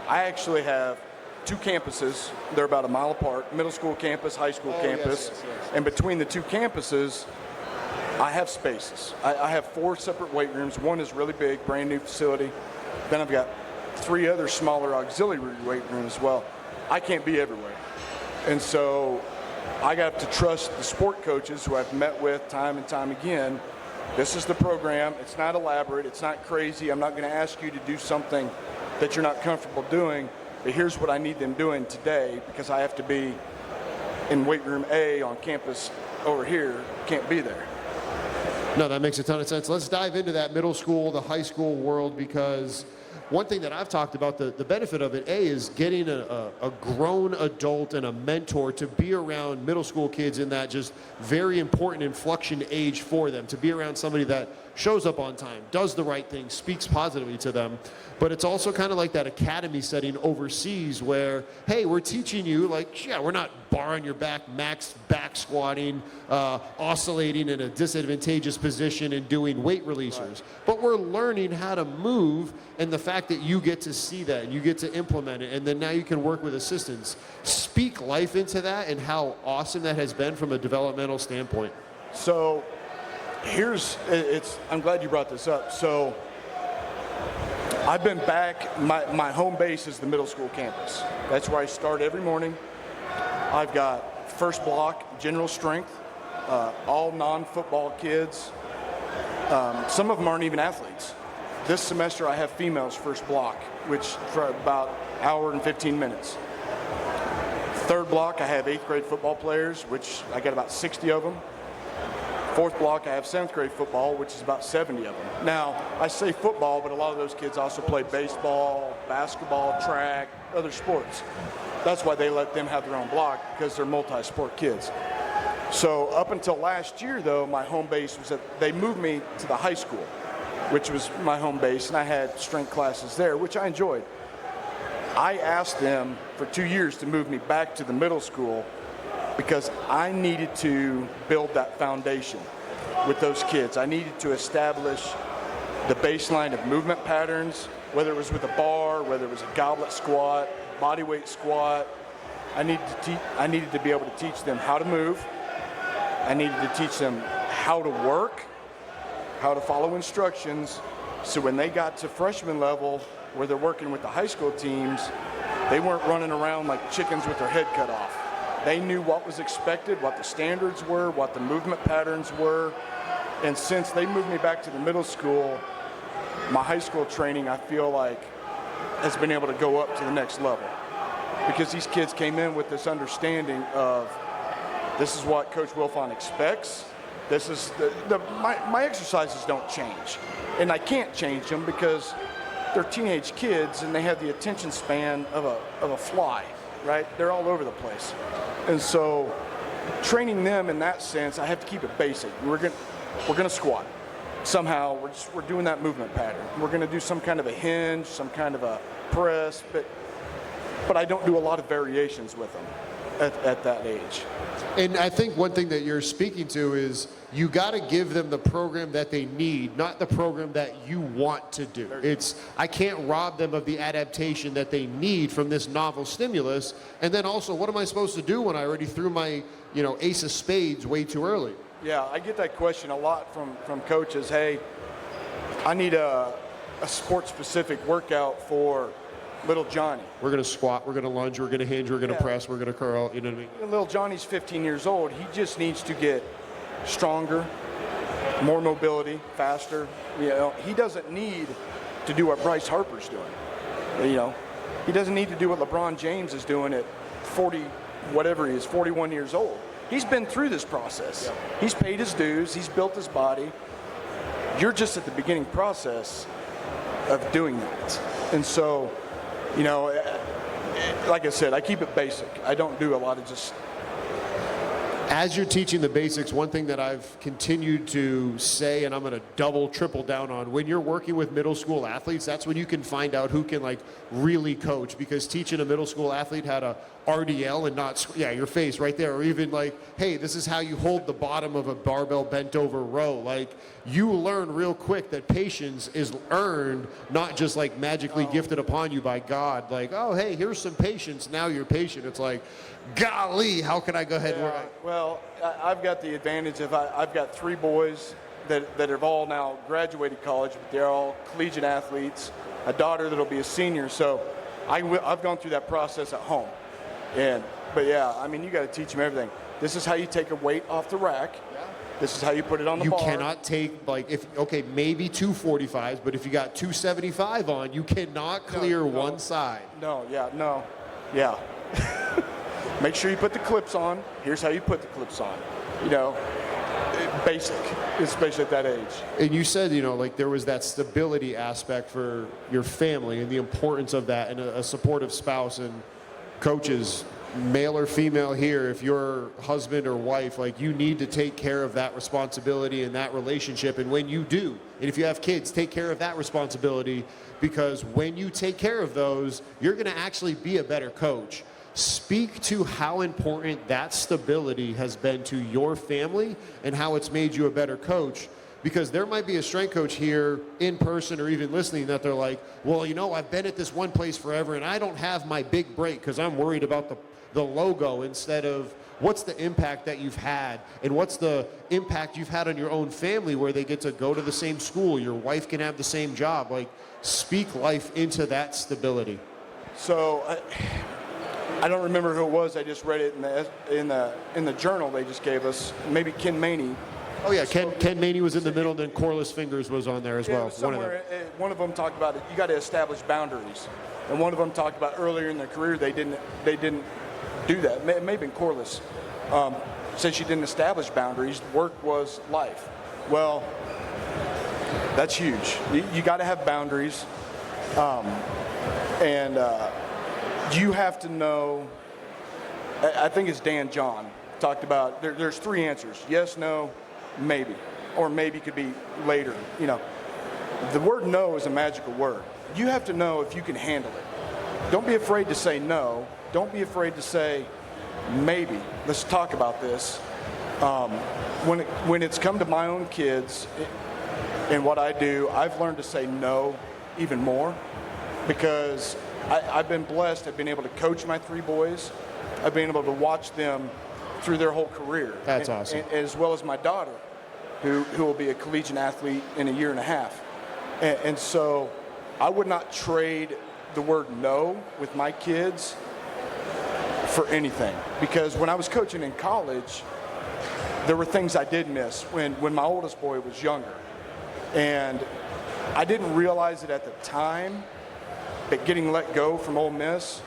I actually have 2 campuses. They're about a mile apart, middle school campus, high school campus. Yes. And between the 2 campuses, I have spaces. I have 4 separate weight rooms. One is really big, brand new facility. Then I've got 3 other smaller auxiliary weight rooms. Well, I can't be everywhere. And so I got to trust the sport coaches who I've met with time and time again. This is the program. It's not elaborate. It's not crazy. I'm not going to ask you to do something that you're not comfortable doing. But here's what I need them doing today because I have to be in weight room A on campus over here. Can't be there. No, that makes a ton of sense. Let's dive into that middle school, the high school world, because one thing that I've talked about, the benefit of it, is getting a grown adult and a mentor to be around middle school kids in that just very important inflection age for them, to be around somebody that shows up on time, does the right thing, speaks positively to them. But it's also kind of like that academy setting overseas where, hey, we're teaching you, like, yeah, we're not barring your back, max back squatting, oscillating in a disadvantageous position and doing weight releasers. Right. But we're learning how to move, and the fact that you get to see that and you get to implement it, and then now you can work with assistants. Speak life into that and how awesome that has been from a developmental standpoint. So I'm glad you brought this up. So I've been back, my home base is the middle school campus. That's where I start every morning. I've got first block, general strength, all non-football kids. Some of them aren't even athletes. This semester I have females first block, which for about an hour and 15 minutes. Third block I have 8th grade football players, which I got about 60 of them. Fourth block, I have 7th grade football, which is about 70 of them. Now, I say football, but a lot of those kids also play baseball, basketball, track, other sports. That's why they let them have their own block, because they're multi-sport kids. So up until last year, though, my home base was they moved me to the high school, which was my home base, and I had strength classes there, which I enjoyed. I asked them for 2 years to move me back to the middle school because I needed to build that foundation with those kids. I needed to establish the baseline of movement patterns, whether it was with a bar, whether it was a goblet squat, bodyweight squat. I needed to be able to teach them how to move. I needed to teach them how to work, how to follow instructions, so when they got to freshman level, where they're working with the high school teams, they weren't running around like chickens with their head cut off. They knew what was expected, what the standards were, what the movement patterns were. And since they moved me back to the middle school, my high school training, I feel like, has been able to go up to the next level. Because these kids came in with this understanding of, this is what Coach Wilfawn expects. This is my exercises don't change. And I can't change them because they're teenage kids and they have the attention span of a fly. Right? They're all over the place. And so training them in that sense, I have to keep it basic. We're gonna squat. Somehow we're doing that movement pattern. We're gonna do some kind of a hinge, some kind of a press, but I don't do a lot of variations with them at that age. And I think one thing that you're speaking to is you got to give them the program that they need, not the program that you want to do. I can't rob them of the adaptation that they need from this novel stimulus. And then also, what am I supposed to do when I already threw my, ace of spades way too early? Yeah, I get that question a lot from coaches. Hey, I need a sport-specific workout for little Johnny. We're going to squat, we're going to lunge, we're going to hinge, we're going to press, we're going to curl, you know what I mean? Little Johnny's 15 years old. He just needs to get stronger, more mobility, faster. He doesn't need to do what Bryce Harper's doing. He doesn't need to do what LeBron James is doing at 40, whatever he is, 41 years old. He's been through this process. Yeah. He's paid his dues. He's built his body. You're just at the beginning process of doing that. And so, like I said, I keep it basic. I don't do a lot of just As you're teaching the basics, one thing that I've continued to say, and I'm going to double, triple down on, when you're working with middle school athletes, that's when you can find out who can like really coach, because teaching a middle school athlete how to RDL and not, your face right there, or even like, hey, this is how you hold the bottom of a barbell bent over row. Like, you learn real quick that patience is earned, not just like magically gifted upon you by God. Like, oh, hey, here's some patience. Now you're patient. It's like, golly, how can I go ahead and work? Well, I've got the advantage of I've got 3 boys that have all now graduated college, but they're all collegiate athletes, a daughter that'll be a senior. So I've gone through that process at home. But yeah, I mean, you got to teach them everything. This is how you take a weight off the rack. This is how you put it on the bar. You cannot take, like, maybe 245s, but if you got 275 on, you cannot clear one side. No. Make sure you put the clips on. Here's how you put the clips on. Basic, especially at that age. And you said, like there was that stability aspect for your family and the importance of that, and a supportive spouse. And coaches, male or female here, if your husband or wife, like, you need to take care of that responsibility and that relationship. And when you do, and if you have kids, take care of that responsibility, because when you take care of those, you're going to actually be a better coach. Speak to how important that stability has been to your family and how it's made you a better coach. Because there might be a strength coach here in person or even listening that they're like, well, I've been at this one place forever and I don't have my big break because I'm worried about the logo, instead of what's the impact that you've had, and what's the impact you've had on your own family where they get to go to the same school, your wife can have the same job. Like, speak life into that stability. So I don't remember who it was. I just read it in the journal they just gave us. Maybe Ken Maney. Oh yeah, Ken Maney was in the middle, and then Corliss Fingers was on there as well. One of them talked about it. You got to establish boundaries, and one of them talked about earlier in their career they didn't do that. It may have been Corliss. Said she didn't establish boundaries. Work was life. Well, that's huge. You got to have boundaries, and you have to know. I think it's Dan John talked about. There's 3 answers: yes, no, maybe, or maybe could be later. The word no is a magical word. You have to know if you can handle it. Don't be afraid to say no. Don't be afraid to say maybe. Let's talk about this. When it's come to my own kids and what I do, I've learned to say no even more, because I've been blessed. I've been able to coach my 3 boys. I've been able to watch them through their whole career. That's awesome. As well as my daughter, who will be a collegiate athlete in a year and a half. And so I would not trade the word no with my kids for anything. Because when I was coaching in college, there were things I did miss when my oldest boy was younger. And I didn't realize it at the time, but getting let go from Ole Miss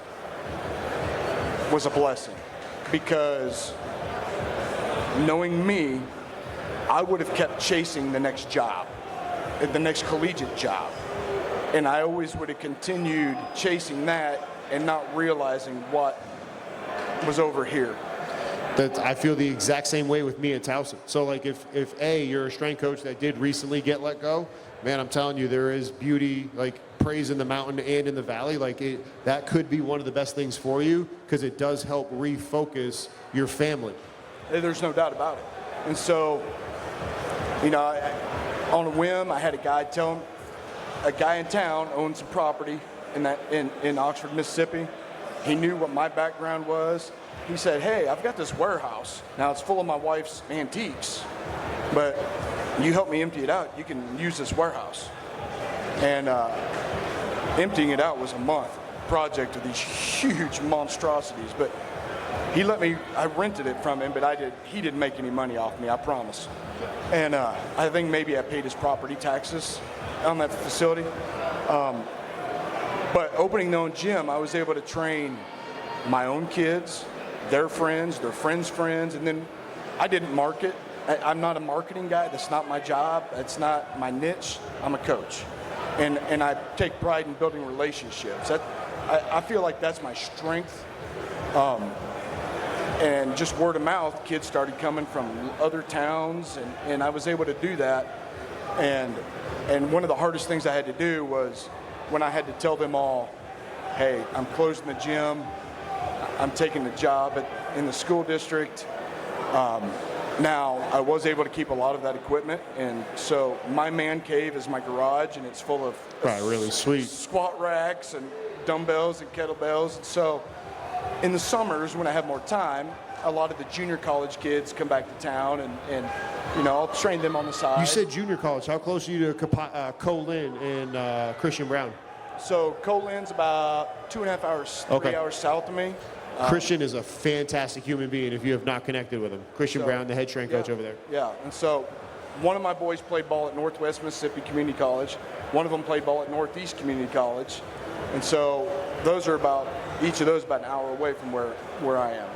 was a blessing. Because knowing me, I would have kept chasing the next job, the next collegiate job. And I always would have continued chasing that and not realizing what was over here. I feel the exact same way with me at Towson. So like if you're a strength coach that did recently get let go, man, I'm telling you, there is beauty, like praise in the mountain and in the valley. Like that could be one of the best things for you, because it does help refocus your family. There's no doubt about it. And so, on a whim, I had a guy tell him, a guy in town owned some property in Oxford, Mississippi. He knew what my background was. He said, hey, I've got this warehouse. Now it's full of my wife's antiques, but you help me empty it out, you can use this warehouse. And emptying it out was a month project of these huge monstrosities. But he let me, I rented it from him, but he didn't make any money off me, I promise. And I think maybe I paid his property taxes on that facility. But opening their own gym, I was able to train my own kids, their friends' friends, and then I didn't market. I'm not a marketing guy. That's not my job. That's not my niche. I'm a coach. And I take pride in building relationships. I feel like that's my strength. And just word of mouth, kids started coming from other towns, and I was able to do that. And one of the hardest things I had to do was when I had to tell them all, hey, I'm closing the gym, I'm taking the job in the school district. Now, I was able to keep a lot of that equipment, and so my man cave is my garage, and it's full of really sweet squat racks and dumbbells and kettlebells. And so in the summers, when I have more time, a lot of the junior college kids come back to town, and I'll train them on the side. You said junior college. How close are you to Colin and Christian Brown? So Colin's about 2.5 hours, 3 hours south of me. Christian is a fantastic human being if you have not connected with him. Christian Brown, the head strength coach over there. Yeah, and so one of my boys played ball at Northwest Mississippi Community College. One of them played ball at Northeast Community College. And so those are each of those about an hour away from where I am.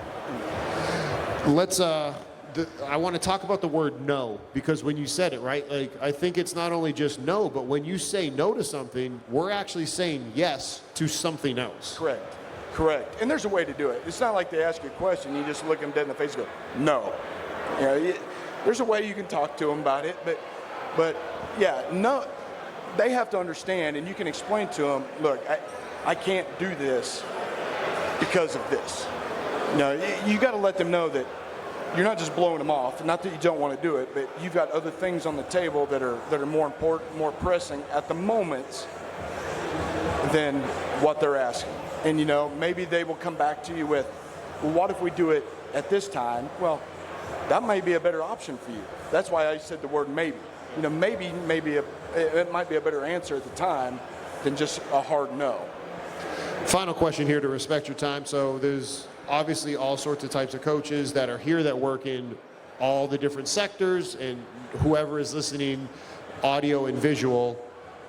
I want to talk about the word no, because when you said it, right, like I think it's not only just no, but when you say no to something, we're actually saying yes to something else. Correct. And there's a way to do it. It's not like they ask you a question, you just look them dead in the face and go, no. There's a way you can talk to them about it, but yeah, no, they have to understand, and you can explain to them, look, I can't do this because of this. You got to let them know that you're not just blowing them off. Not that you don't want to do it, but you've got other things on the table that are more important, more pressing at the moment than what they're asking. And maybe they will come back to you with, well, what if we do it at this time? Well, that may be a better option for you. That's why I said the word maybe. Maybe it might be a better answer at the time than just a hard no. Final question here to respect your time. So there's obviously all sorts of types of coaches that are here that work in all the different sectors, and whoever is listening, audio and visual,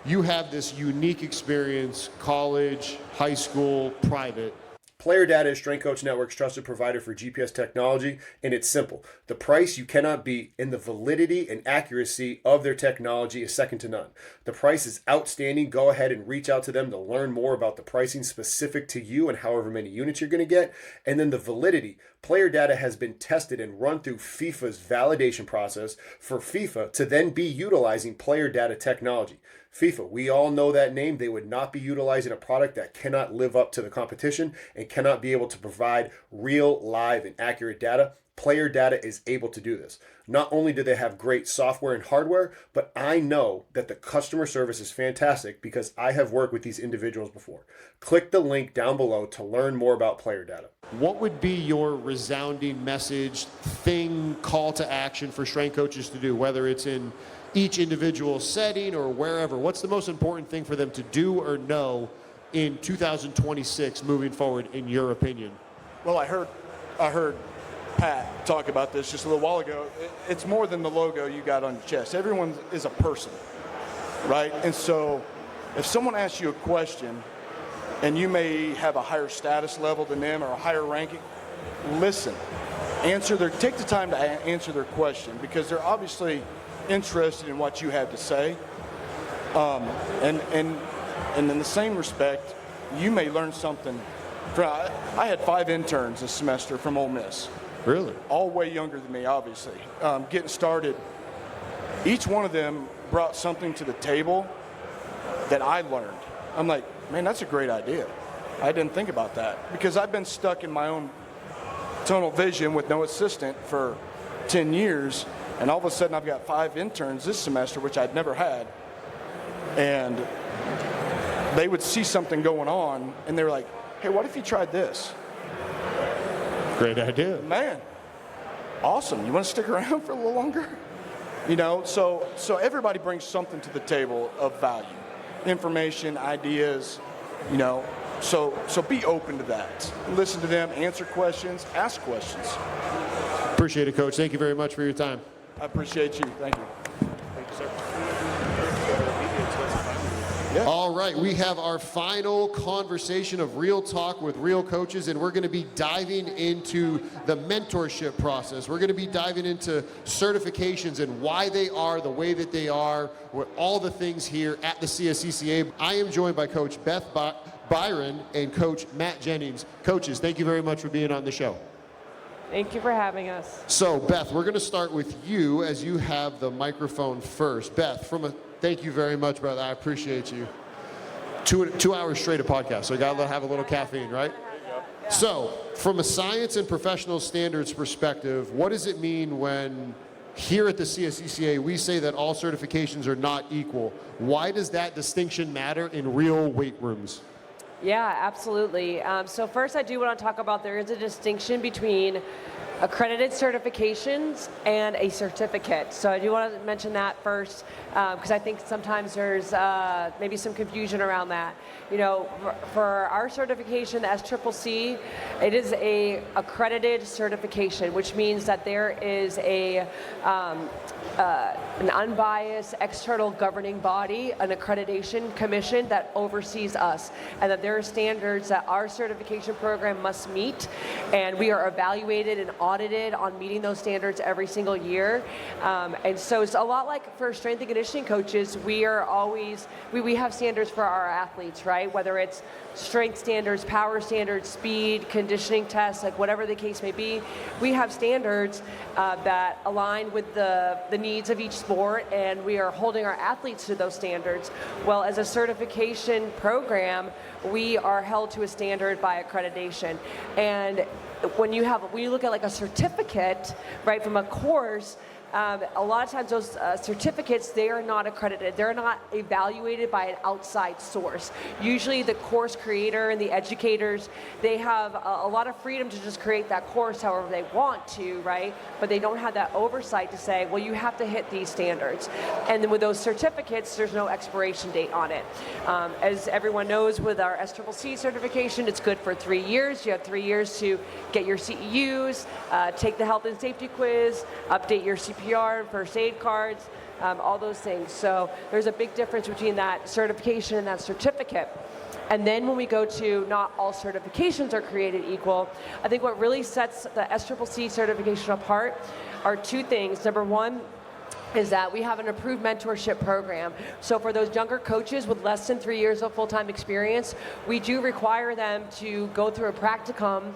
you have this unique experience, college, high school, private. Player Data is Strength Coach Network's trusted provider for GPS technology, and it's simple. The price you cannot beat, and the validity and accuracy of their technology is second to none. The price is outstanding. Go ahead and reach out to them to learn more about the pricing specific to you and however many units you're going to get. And then the validity. Player Data has been tested and run through FIFA's validation process for FIFA to then be utilizing Player Data technology. FIFA, we all know that name. They would not be utilizing a product that cannot live up to the competition and cannot be able to provide real, live, and accurate data. Player Data is able to do this. Not only do they have great software and hardware, but I know that the customer service is fantastic because I have worked with these individuals before. Click the link down below to learn more about Player Data. What would be your resounding message, call to action for strength coaches to do, whether it's in each individual setting or wherever? What's the most important thing for them to do or know in 2026 moving forward, in your opinion? Well, I heard Pat talk about this just a little while ago. It's more than the logo you got on your chest. Everyone is a person, right? And so if someone asks you a question and you may have a higher status level than them or a higher ranking, listen. Take the time to answer their question, because they're obviously interested in what you have to say. And in the same respect, you may learn something. I had 5 interns this semester from Ole Miss. Really? All way younger than me, obviously. Getting started, each one of them brought something to the table that I learned. I'm like, man, that's a great idea. I didn't think about that, because I've been stuck in my own tunnel vision with no assistant for 10 years, and all of a sudden I've got 5 interns this semester, which I'd never had, and they would see something going on, and they were like, hey, what if you tried this? Great idea. Man, awesome. You want to stick around for a little longer? So everybody brings something to the table of value. Information, ideas, so be open to that. Listen to them, answer questions, ask questions. Appreciate it, Coach. Thank you very much for your time. I appreciate you. Thank you. Thank you, sir. Yeah. All right, we have our final conversation of Real Talk with Real Coaches, and we're going to be diving into the mentorship process. We're going to be diving into certifications and why they are the way that they are, all the things here at the CSCCa. I am joined by Coach Beth Byron and Coach Matt Jennings. Coaches, thank you very much for being on the show. Thank you for having us. So, Beth, we're going to start with you as you have the microphone first. Beth, thank you very much, brother. I appreciate you. Two hours straight of podcast, so you got to have a little caffeine, right? So, from a science and professional standards perspective, what does it mean when here at the CSCCa we say that all certifications are not equal? Why does that distinction matter in real weight rooms? Yeah, absolutely. So first I do want to talk about there is a distinction between accredited certifications and a certificate. So I do want to mention that first because I think sometimes there's maybe some confusion around that. You know, for our certification, the SCCC, it is a accredited certification, which means that there is an unbiased external governing body, an accreditation commission that oversees us, and that there are standards that our certification program must meet, and we are evaluated and audited on meeting those standards every single year. And so it's a lot like for strength and conditioning coaches, we are always, we have standards for our athletes, right? Whether it's strength standards, power standards, speed, conditioning tests, like whatever the case may be, we have standards that align with the needs of each sport, and we are holding our athletes to those standards. Well, as a certification program, we are held to a standard by accreditation. And when you look at like a certificate, right, from a course, a lot of times those certificates, they are not accredited. They're not evaluated by an outside source. Usually the course creator and the educators, they have a lot of freedom to just create that course however they want to, right? But they don't have that oversight to say, well, you have to hit these standards. And then with those certificates, there's no expiration date on it. As everyone knows, with our SCCC certification, it's good for 3 years. You have 3 years to get your CEUs, take the health and safety quiz, update your CPR, first aid cards, all those things. So there's a big difference between that certification and that certificate. And then when we go to not all certifications are created equal, I think what really sets the SCCC certification apart are two things. Number one is that we have an approved mentorship program. So for those younger coaches with less than 3 years of full-time experience, we do require them to go through a practicum,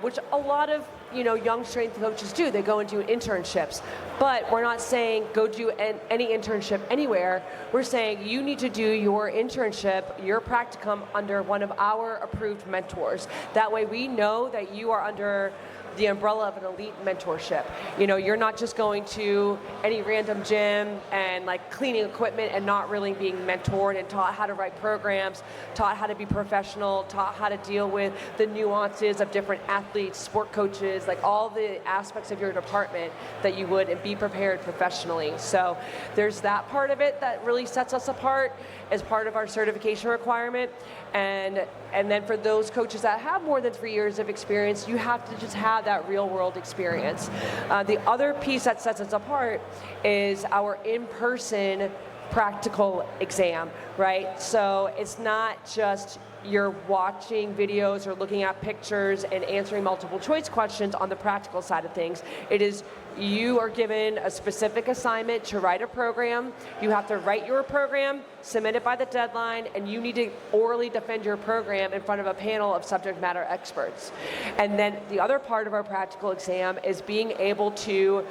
which a lot of young strength coaches do. They go and do internships. But we're not saying go do any internship anywhere. We're saying you need to do your internship, your practicum under one of our approved mentors. That way we know that you are under the umbrella of an elite mentorship. You're not just going to any random gym and like cleaning equipment and not really being mentored and taught how to write programs, taught how to be professional, taught how to deal with the nuances of different athletes, sport coaches, like all the aspects of your department that you would, and be prepared professionally. So there's that part of it that really sets us apart as part of our certification requirement. And then for those coaches that have more than 3 years of experience, you have to just have that real world experience. The other piece that sets us apart is our in-person practical exam, right? So it's not just you're watching videos or looking at pictures and answering multiple choice questions on the practical side of things. It is you are given a specific assignment to write a program. You have to write your program, submit it by the deadline, and you need to orally defend your program in front of a panel of subject matter experts. And then the other part of our practical exam is being able to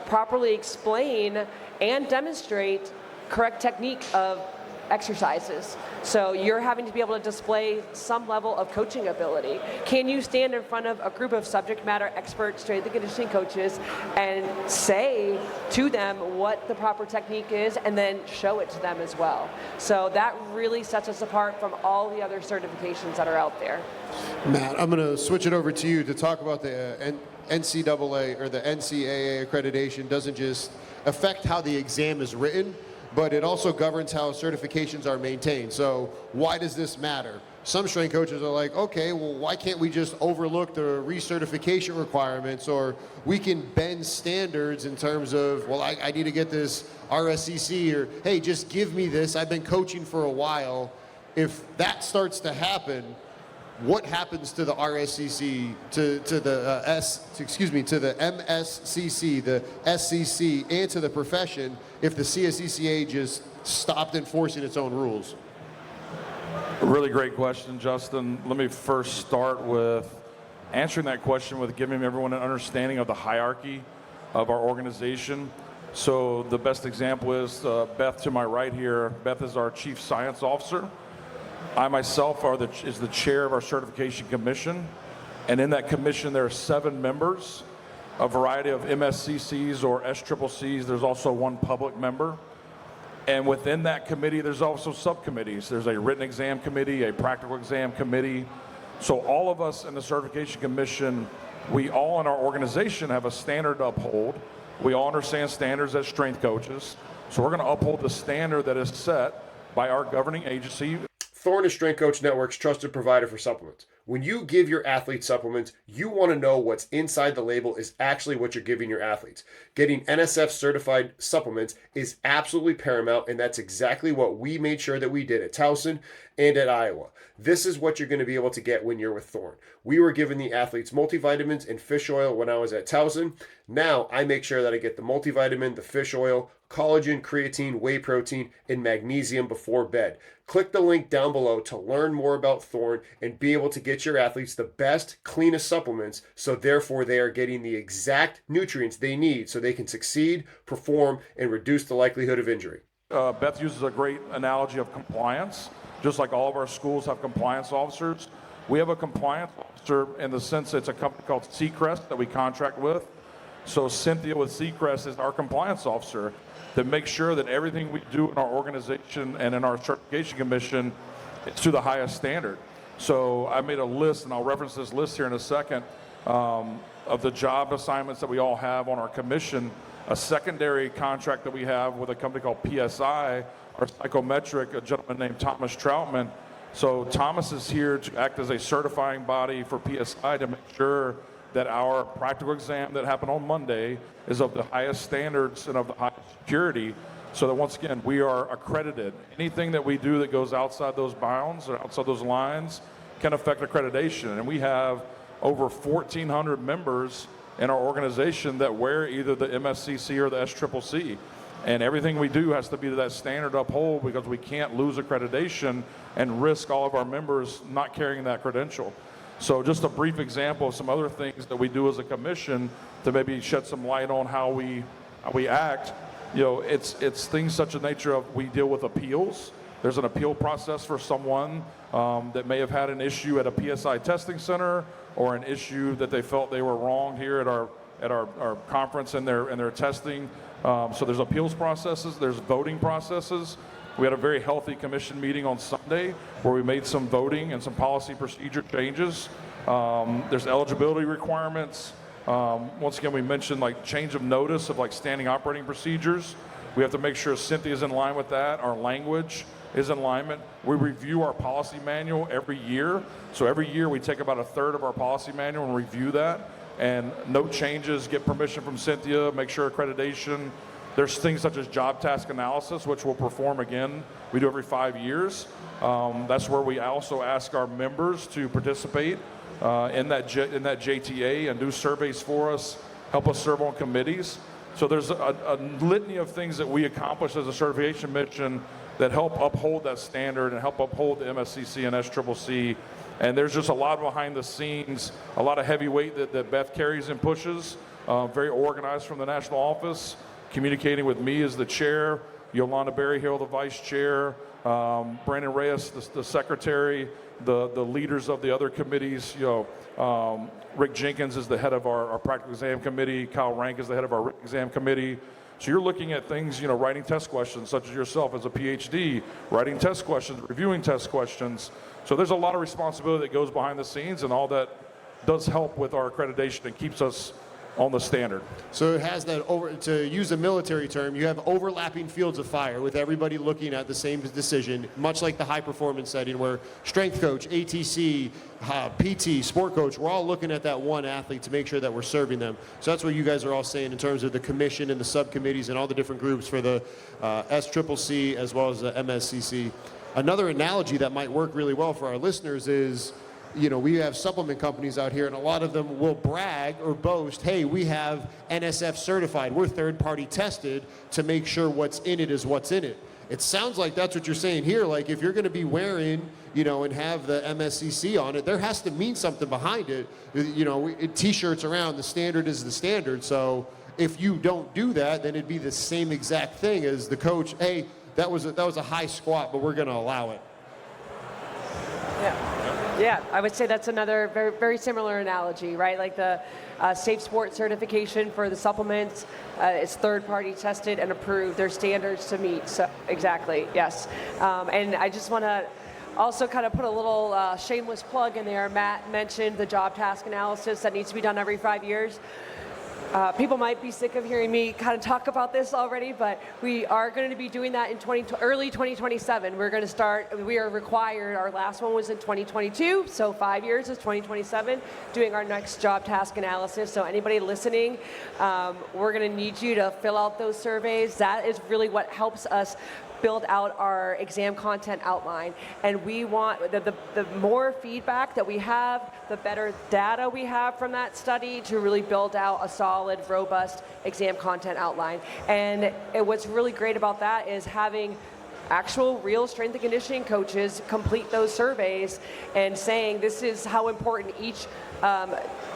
properly explain and demonstrate correct technique of exercises. So you're having to be able to display some level of coaching ability. Can you stand in front of a group of subject matter expert strength and conditioning coaches and say to them what the proper technique is and then show it to them as well? So that really sets us apart from all the other certifications that are out there. Matt, I'm going to switch it over to you to talk about the NCAA or the NCAA accreditation. Doesn't just affect how the exam is written, but it also governs how certifications are maintained. So why does this matter? Some strength coaches are like, okay, well, why can't we just overlook the recertification requirements, or we can bend standards in terms of, well, I need to get this RSCC, or hey, just give me this. I've been coaching for a while. If that starts to happen, what happens to the RSCC, to the MSCC, the SCC, and to the profession if the CSCCa just stopped enforcing its own rules? Really great question, Justin. Let me first start with answering that question with giving everyone an understanding of the hierarchy of our organization. So the best example is Beth to my right here. Beth is our Chief Science Officer. I myself is the chair of our certification commission. And in that commission, there are 7 members, a variety of MSCCs or SCCCs. There's also one public member. And within that committee, there's also subcommittees. There's a written exam committee, a practical exam committee. So all of us in the certification commission, we all in our organization have a standard to uphold. We all understand standards as strength coaches. So we're going to uphold the standard that is set by our governing agency. Thorne is Strength Coach Network's trusted provider for supplements. When you give your athletes supplements, you want to know what's inside the label is actually what you're giving your athletes. Getting NSF certified supplements is absolutely paramount, and that's exactly what we made sure that we did at Towson and at Iowa. This is what you're going to be able to get when you're with Thorne. We were giving the athletes multivitamins and fish oil when I was at Towson. Now I make sure that I get the multivitamin, the fish oil, collagen, creatine, whey protein, and magnesium before bed. Click the link down below to learn more about Thorne and be able to get your athletes the best, cleanest supplements, so therefore they are getting the exact nutrients they need so they can succeed, perform, and reduce the likelihood of injury. Beth uses a great analogy of compliance. Just like all of our schools have compliance officers, we have a compliance officer in the sense it's a company called Seacrest that we contract with. So Cynthia with Seacrest is our compliance officer that makes sure that everything we do in our organization and in our certification commission is to the highest standard. So I made a list, and I'll reference this list here in a second, of the job assignments that we all have on our commission. A secondary contract that we have with a company called PSI, our psychometric, a gentleman named Thomas Troutman. So Thomas is here to act as a certifying body for PSI to make sure that our practical exam that happened on Monday is of the highest standards and of the highest security, so that once again, we are accredited. Anything that we do that goes outside those bounds or outside those lines can affect accreditation. And we have over 1,400 members in our organization that wear either the MSCC or the SCCC. And everything we do has to be to that standard uphold, because we can't lose accreditation and risk all of our members not carrying that credential. So just a brief example of some other things that we do as a commission to maybe shed some light on how we act. You know, it's things such a nature of, we deal with appeals. There's an appeal process for someone that may have had an issue at a PSI testing center, or an issue that they felt they were wrong here at our conference and their testing. So there's appeals processes, there's voting processes. We had a very healthy commission meeting on Sunday where we made some voting and some policy procedure changes. There's eligibility requirements. Once again, we mentioned like change of notice of like standing operating procedures. We have to make sure Cynthia's in line with that. Our language is in alignment. We review our policy manual every year. So every year we take about a third of our policy manual and review that. And note changes, get permission from Cynthia, make sure accreditation. There's things such as job task analysis, which we'll perform again. We do every 5 years. That's where we also ask our members to participate in that JTA and do surveys for us, help us serve on committees. So there's a litany of things that we accomplish as a certification mission that help uphold that standard and help uphold the MSCC and SCCC. And there's just a lot behind the scenes, a lot of heavy weight that Beth carries and pushes, very organized from the national office, communicating with me as the chair, Yolanda Berryhill, the vice chair, Brandon Reyes, the secretary, the leaders of the other committees. Rick Jenkins is the head of our practical exam committee. Kyle Rank is the head of our written exam committee. So you're looking at things, writing test questions, such as yourself as a PhD, writing test questions, reviewing test questions. So there's a lot of responsibility that goes behind the scenes, and all that does help with our accreditation and keeps us on the standard. So it has that, to use a military term, you have overlapping fields of fire with everybody looking at the same decision, much like the high performance setting where strength coach, ATC, PT, sport coach, we're all looking at that one athlete to make sure that we're serving them. So that's what you guys are all saying in terms of the commission and the subcommittees and all the different groups for the SCCC as well as the MSCC. Another analogy that might work really well for our listeners is we have supplement companies out here, and a lot of them will brag or boast, hey, we have NSF certified. We're third-party tested to make sure what's in it is what's in it. It sounds like that's what you're saying here. Like, if you're going to be wearing, and have the MSCC on it, there has to mean something behind it. T-shirts around, the standard is the standard. So if you don't do that, then it'd be the same exact thing as the coach. Hey, that was a high squat, but we're going to allow it. Yeah, I would say that's another very, very similar analogy, right? Like the Safe Sport certification for the supplements is third-party tested and approved. There's standards to meet. So exactly, yes. And I just want to also kind of put a little shameless plug in there. Matt mentioned the job task analysis that needs to be done every 5 years. People might be sick of hearing me kind of talk about this already, but we are going to be doing that in early 2027. We're going to start, we are required, our last one was in 2022, so 5 years is 2027, doing our next job task analysis. So anybody listening, we're going to need you to fill out those surveys. That is really what helps us build out our exam content outline. And we want the more feedback that we have, the better data we have from that study to really build out a solid, robust exam content outline. And what's really great about that is having actual real strength and conditioning coaches complete those surveys and saying this is how important each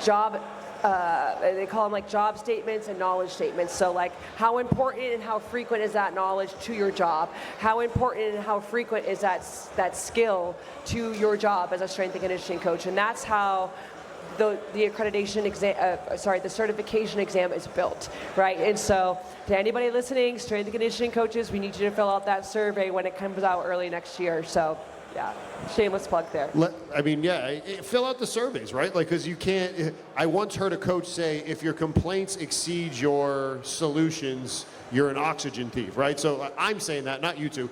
job they call them like job statements and knowledge statements. So like how important and how frequent is that knowledge to your job? How important and how frequent is that skill to your job as a strength and conditioning coach? And that's how the accreditation exam, the certification exam is built, right? And so to anybody listening, strength and conditioning coaches, we need you to fill out that survey when it comes out early next year. So yeah, shameless plug there. Fill out the surveys, right? Like, because you can't, I once heard a coach say, if your complaints exceed your solutions, you're an oxygen thief, right? So I'm saying that, not you two.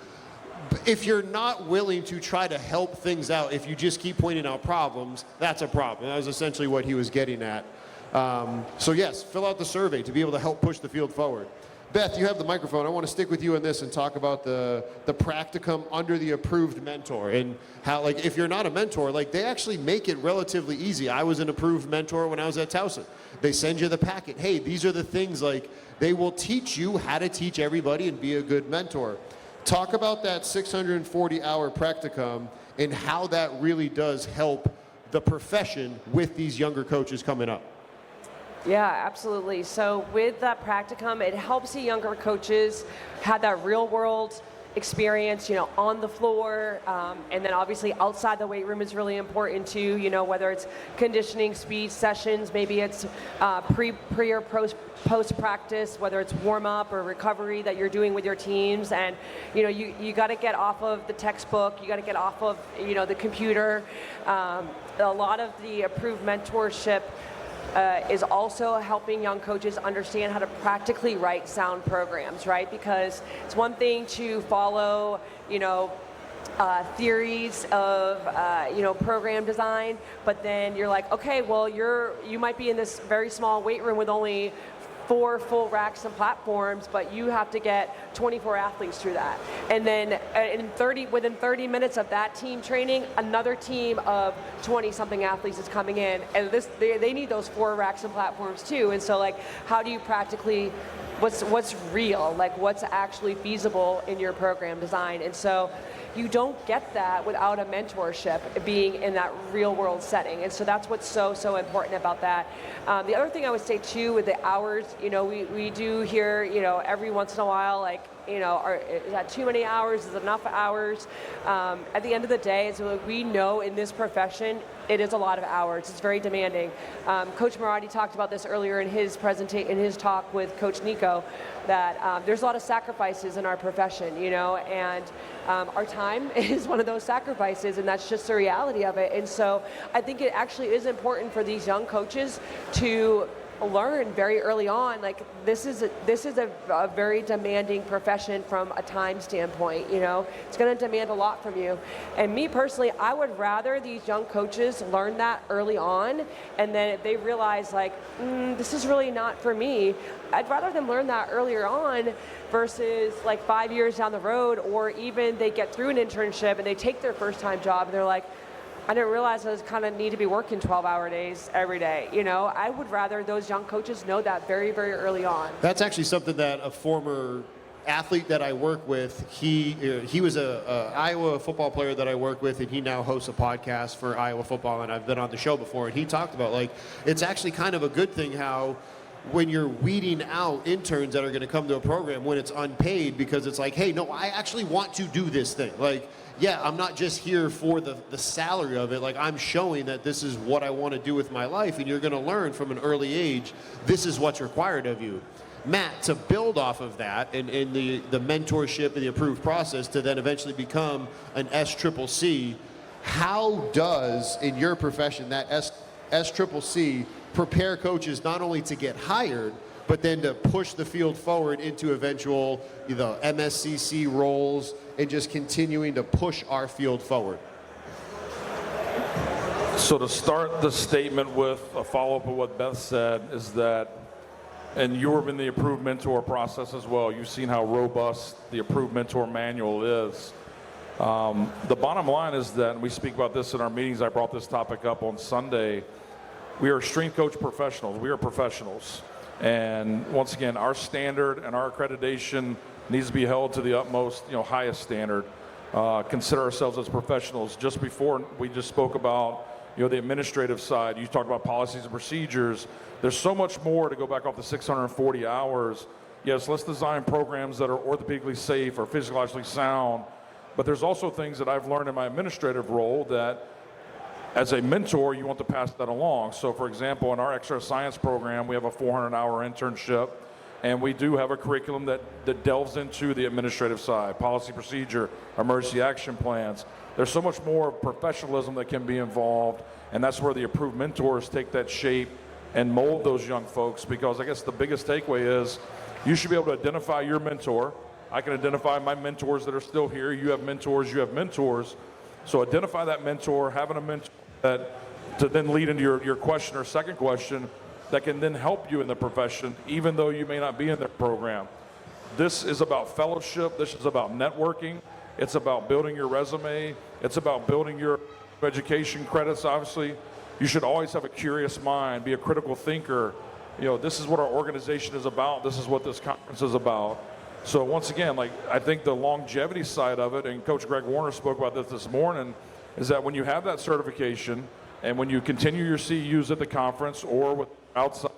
If you're not willing to try to help things out, if you just keep pointing out problems, that's a problem. That was essentially what he was getting at. So yes, fill out the survey to be able to help push the field forward. Beth, you have the microphone. I want to stick with you on this and talk about the practicum under the approved mentor and how, like, if you're not a mentor, like, they actually make it relatively easy. I was an approved mentor when I was at Towson. They send you the packet. Hey, these are the things, like, they will teach you how to teach everybody and be a good mentor. Talk about that 640-hour practicum and how that really does help the profession with these younger coaches coming up. Yeah, absolutely. So with that practicum, it helps the younger coaches have that real world experience, on the floor, and then obviously outside the weight room is really important too, whether it's conditioning, speed sessions, maybe it's pre or post practice, whether it's warm up or recovery that you're doing with your teams. And you got to get off of the textbook, you got to get off of the computer. A lot of the approved mentorship is also helping young coaches understand how to practically write sound programs, right? Because it's one thing to follow, theories of, program design, but then you're like, okay, well, you might be in this very small weight room with only 4 full racks and platforms, but you have to get 24 athletes through that. And then within 30 minutes of that team training, another team of 20-something athletes is coming in, and they need those 4 racks and platforms too. And so, like, how do you practically, what's real, like what's actually feasible in your program design? And so you don't get that without a mentorship being in that real world setting. And so that's what's so important about that. The other thing I would say too with the hours, we do hear, every once in a while, like, is that too many hours? Is it enough hours? At the end of the day, it's like we know in this profession, it is a lot of hours. It's very demanding. Coach Marati talked about this earlier in his talk with Coach Nico, that there's a lot of sacrifices in our profession, and our time is one of those sacrifices, and that's just the reality of it. And so I think it actually is important for these young coaches to learn very early on, like this is a very demanding profession from a time standpoint. It's going to demand a lot from you. And me personally, I would rather these young coaches learn that early on, and then if they realize like this is really not for me, I'd rather them learn that earlier on versus like 5 years down the road, or even they get through an internship and they take their first time job and they're like, I didn't realize I was kind of need to be working 12-hour days every day. You know, I would rather those young coaches know that very, very early on. That's actually something that a former athlete that I work with, he was a Iowa football player that I work with, and he now hosts a podcast for Iowa football, and I've been on the show before, and he talked about, like, it's actually kind of a good thing how when you're weeding out interns that are going to come to a program when it's unpaid, because it's like, hey, no, I actually want to do this thing. Like, yeah, I'm not just here for the salary of it. Like, I'm showing that this is what I want to do with my life, and you're going to learn from an early age, this is what's required of you. Matt, to build off of that and the mentorship and the approved process to then eventually become an SCCC, how does, in your profession, that SCCC prepare coaches not only to get hired, but then to push the field forward into eventual MSCC roles and just continuing to push our field forward? So to start the statement with a follow-up of what Beth said is that, and you're in the approved mentor process as well, you've seen how robust the approved mentor manual is. The bottom line is that, and we speak about this in our meetings, I brought this topic up on Sunday, we are strength coach professionals. We are professionals. And once again, our standard and our accreditation needs to be held to the utmost, highest standard. Consider ourselves as professionals. Just before, we just spoke about, the administrative side. You talked about policies and procedures. There's so much more to go back off the 640 hours. Yes, let's design programs that are orthopedically safe or physiologically sound. But there's also things that I've learned in my administrative role that as a mentor, you want to pass that along. So for example, in our extra science program, we have a 400-hour internship, and we do have a curriculum that delves into the administrative side, policy procedure, emergency action plans. There's so much more professionalism that can be involved, and that's where the approved mentors take that shape and mold those young folks, because I guess the biggest takeaway is you should be able to identify your mentor. I can identify my mentors that are still here. You have mentors, you have mentors. So identify that mentor, having a mentor that to then lead into your question or second question that can then help you in the profession, even though you may not be in their program. This is about fellowship. This is about networking. It's about building your resume. It's about building your education credits, obviously. You should always have a curious mind, be a critical thinker. This is what our organization is about. This is what this conference is about. So once again, I think the longevity side of it, and Coach Greg Warner spoke about this morning, is that when you have that certification and when you continue your CEUs at the conference or with outside,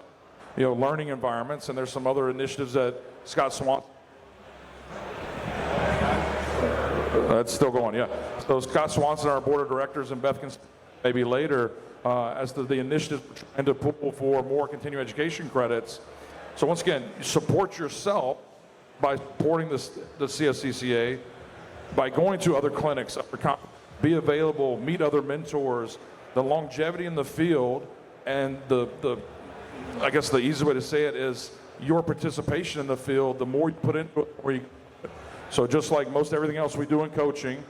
learning environments, and there's some other initiatives that Scott Swanson, that's still going, yeah. So Scott Swanson, our board of directors, and Beth can maybe later, as to the initiatives and to pull for more continuing education credits. So once again, support yourself by supporting the CSCCa, by going to other clinics, be available, meet other mentors, the longevity in the field, and I guess the easy way to say it is your participation in the field, the more you put into it, the more you get. So just like most everything else we do in coaching,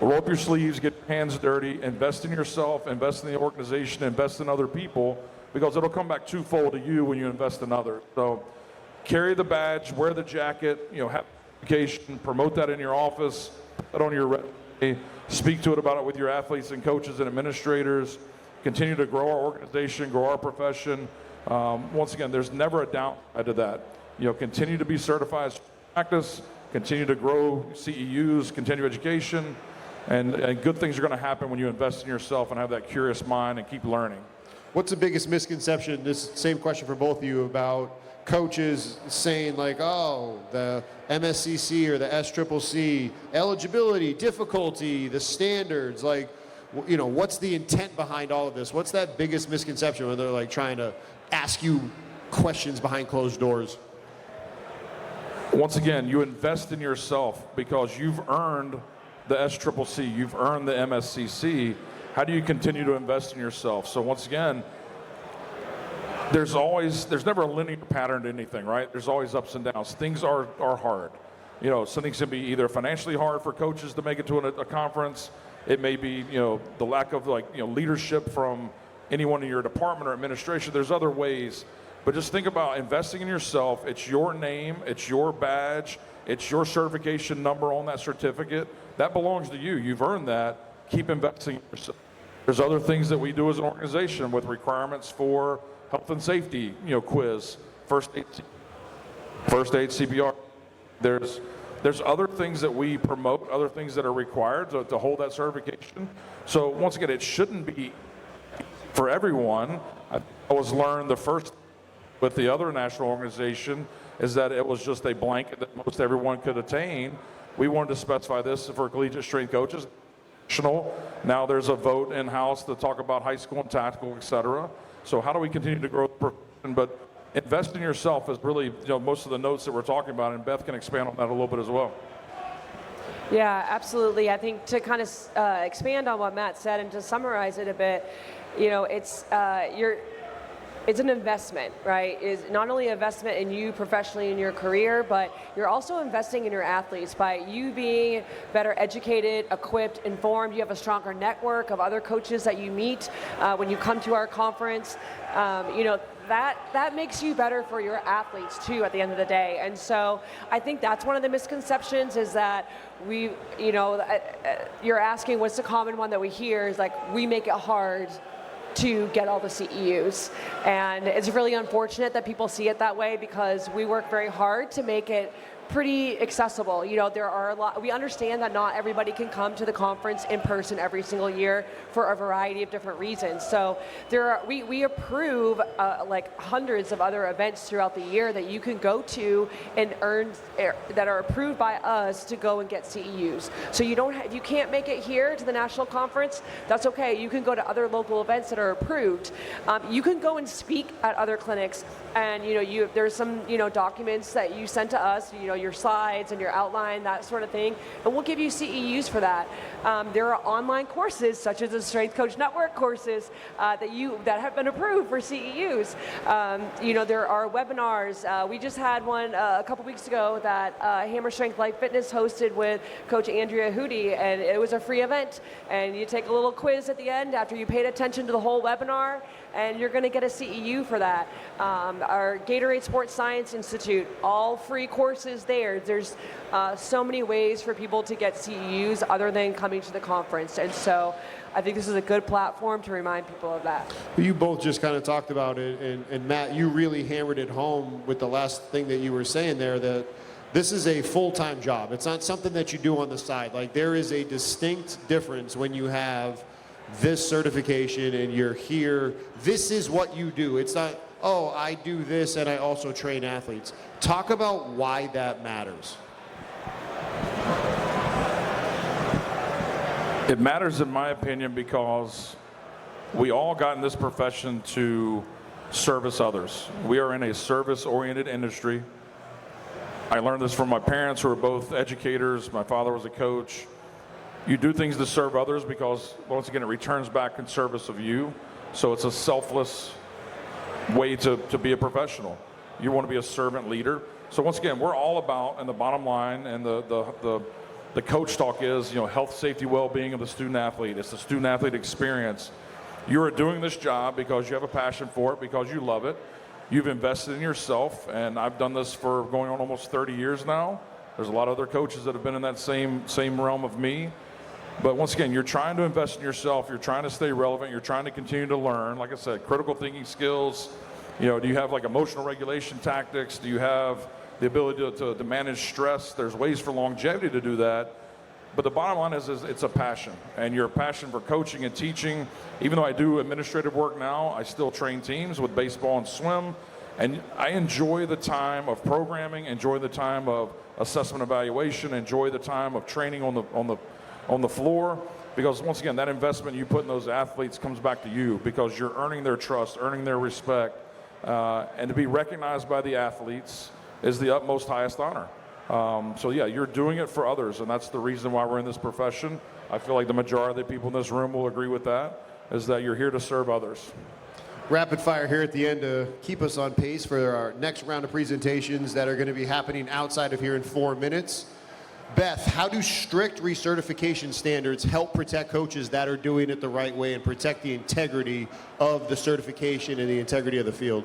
roll up your sleeves, get your hands dirty, invest in yourself, invest in the organization, invest in other people, because it'll come back twofold to you when you invest in others. So carry the badge, wear the jacket, have education, promote that in your office, put it on your resume, speak to it about it with your athletes and coaches and administrators, continue to grow our organization, grow our profession. Once again, there's never a downside to that. Continue to be certified as practice, continue to grow CEUs, continue education, and good things are going to happen when you invest in yourself and have that curious mind and keep learning. What's the biggest misconception, this same question for both of you, about coaches saying the MSCC or the SCCC, eligibility, difficulty, the standards, what's the intent behind all of this? What's that biggest misconception when they're trying to ask you questions behind closed doors? Once again, you invest in yourself because you've earned the SCCC, you've earned the MSCC. How do you continue to invest in yourself? So once again, there's never a linear pattern to anything, right? There's always ups and downs. Things are hard. Some things can be either financially hard for coaches to make it to a conference. It may be, the lack of leadership from anyone in your department or administration. There's other ways. But just think about investing in yourself. It's your name, it's your badge, it's your certification number on that certificate. That belongs to you. You've earned that. keep investing in yourself. There's other things that we do as an organization with requirements for health and safety, quiz, first aid CPR. There's other things that we promote, other things that are required to hold that certification. So once again, it shouldn't be for everyone. I was learned the first with the other national organization is that it was just a blanket that most everyone could attain. We wanted to specify this for collegiate strength coaches. Now there's a vote in-house to talk about high school and tactical, et cetera. So how do we continue to grow the profession? But invest in yourself is really, most of the notes that we're talking about, and Beth can expand on that a little bit as well. Yeah, absolutely. I think to kind of expand on what Matt said and to summarize it a bit, it's an investment, right? It's not only an investment in you professionally in your career, but you're also investing in your athletes by you being better educated, equipped, informed. You have a stronger network of other coaches that you meet when you come to our conference. That makes you better for your athletes too at the end of the day. And so I think that's one of the misconceptions is that you're asking what's the common one that we hear is like we make it hard to get all the CEUs. And it's really unfortunate that people see it that way because we work very hard to make it pretty accessible. There are a lot, we understand that not everybody can come to the conference in person every single year for a variety of different reasons. So we approve like hundreds of other events throughout the year that you can go to and earn, that are approved by us to go and get CEUs. So if you can't make it here to the national conference, that's okay. You can go to other local events that are approved. You can go and speak at other clinics, and there's some documents that you send to us, your slides and your outline, that sort of thing, and we'll give you CEUs for that. There are online courses such as the Strength Coach Network courses that have been approved for CEUs. There are webinars. We just had one a couple weeks ago that Hammer Strength Life Fitness hosted with Coach Andrea Hootie, and it was a free event. And you take a little quiz at the end after you paid attention to the whole webinar, and you're going to get a CEU for that. Our Gatorade Sports Science Institute, all free courses there. There's so many ways for people to get CEUs other than coming to the conference. And so I think this is a good platform to remind people of that. You both just kind of talked about it, and Matt, you really hammered it home with the last thing that you were saying there, that this is a full-time job. It's not something that you do on the side. Like, there is a distinct difference when you have this certification and you're here. This is what you do. It's not, oh, I do this and I also train athletes. Talk about why that matters. It matters, in my opinion, because we all got in this profession to service others. We are in a service-oriented industry. I learned this from my parents, who are both educators. My father was a coach. You do things to serve others because, once again, it returns back in service of you. So it's a selfless way to be a professional. You want to be a servant leader. So once again, we're all about, and the bottom line and the coach talk is, health, safety, well-being of the student athlete. It's the student athlete experience. You are doing this job because you have a passion for it, because you love it. You've invested in yourself, and I've done this for going on almost 30 years now. There's a lot of other coaches that have been in that same realm of me. But once again, you're trying to invest in yourself. You're trying to stay relevant. You're trying to continue to learn. Like I said, critical thinking skills. Do you have like emotional regulation tactics? Do you have the ability to manage stress? There's ways for longevity to do that. But the bottom line is it's a passion. And your passion for coaching and teaching. Even though I do administrative work now, I still train teams with baseball and swim. And I enjoy the time of programming, enjoy the time of assessment evaluation, enjoy the time of training on the floor, because once again, that investment you put in those athletes comes back to you, because you're earning their trust, earning their respect, and to be recognized by the athletes is the utmost highest honor. So yeah, you're doing it for others, and that's the reason why we're in this profession. I feel like the majority of the people in this room will agree with that, is that you're here to serve others. Rapid fire here at the end to keep us on pace for our next round of presentations that are going to be happening outside of here in 4 minutes. Beth, how do strict recertification standards help protect coaches that are doing it the right way and protect the integrity of the certification and the integrity of the field?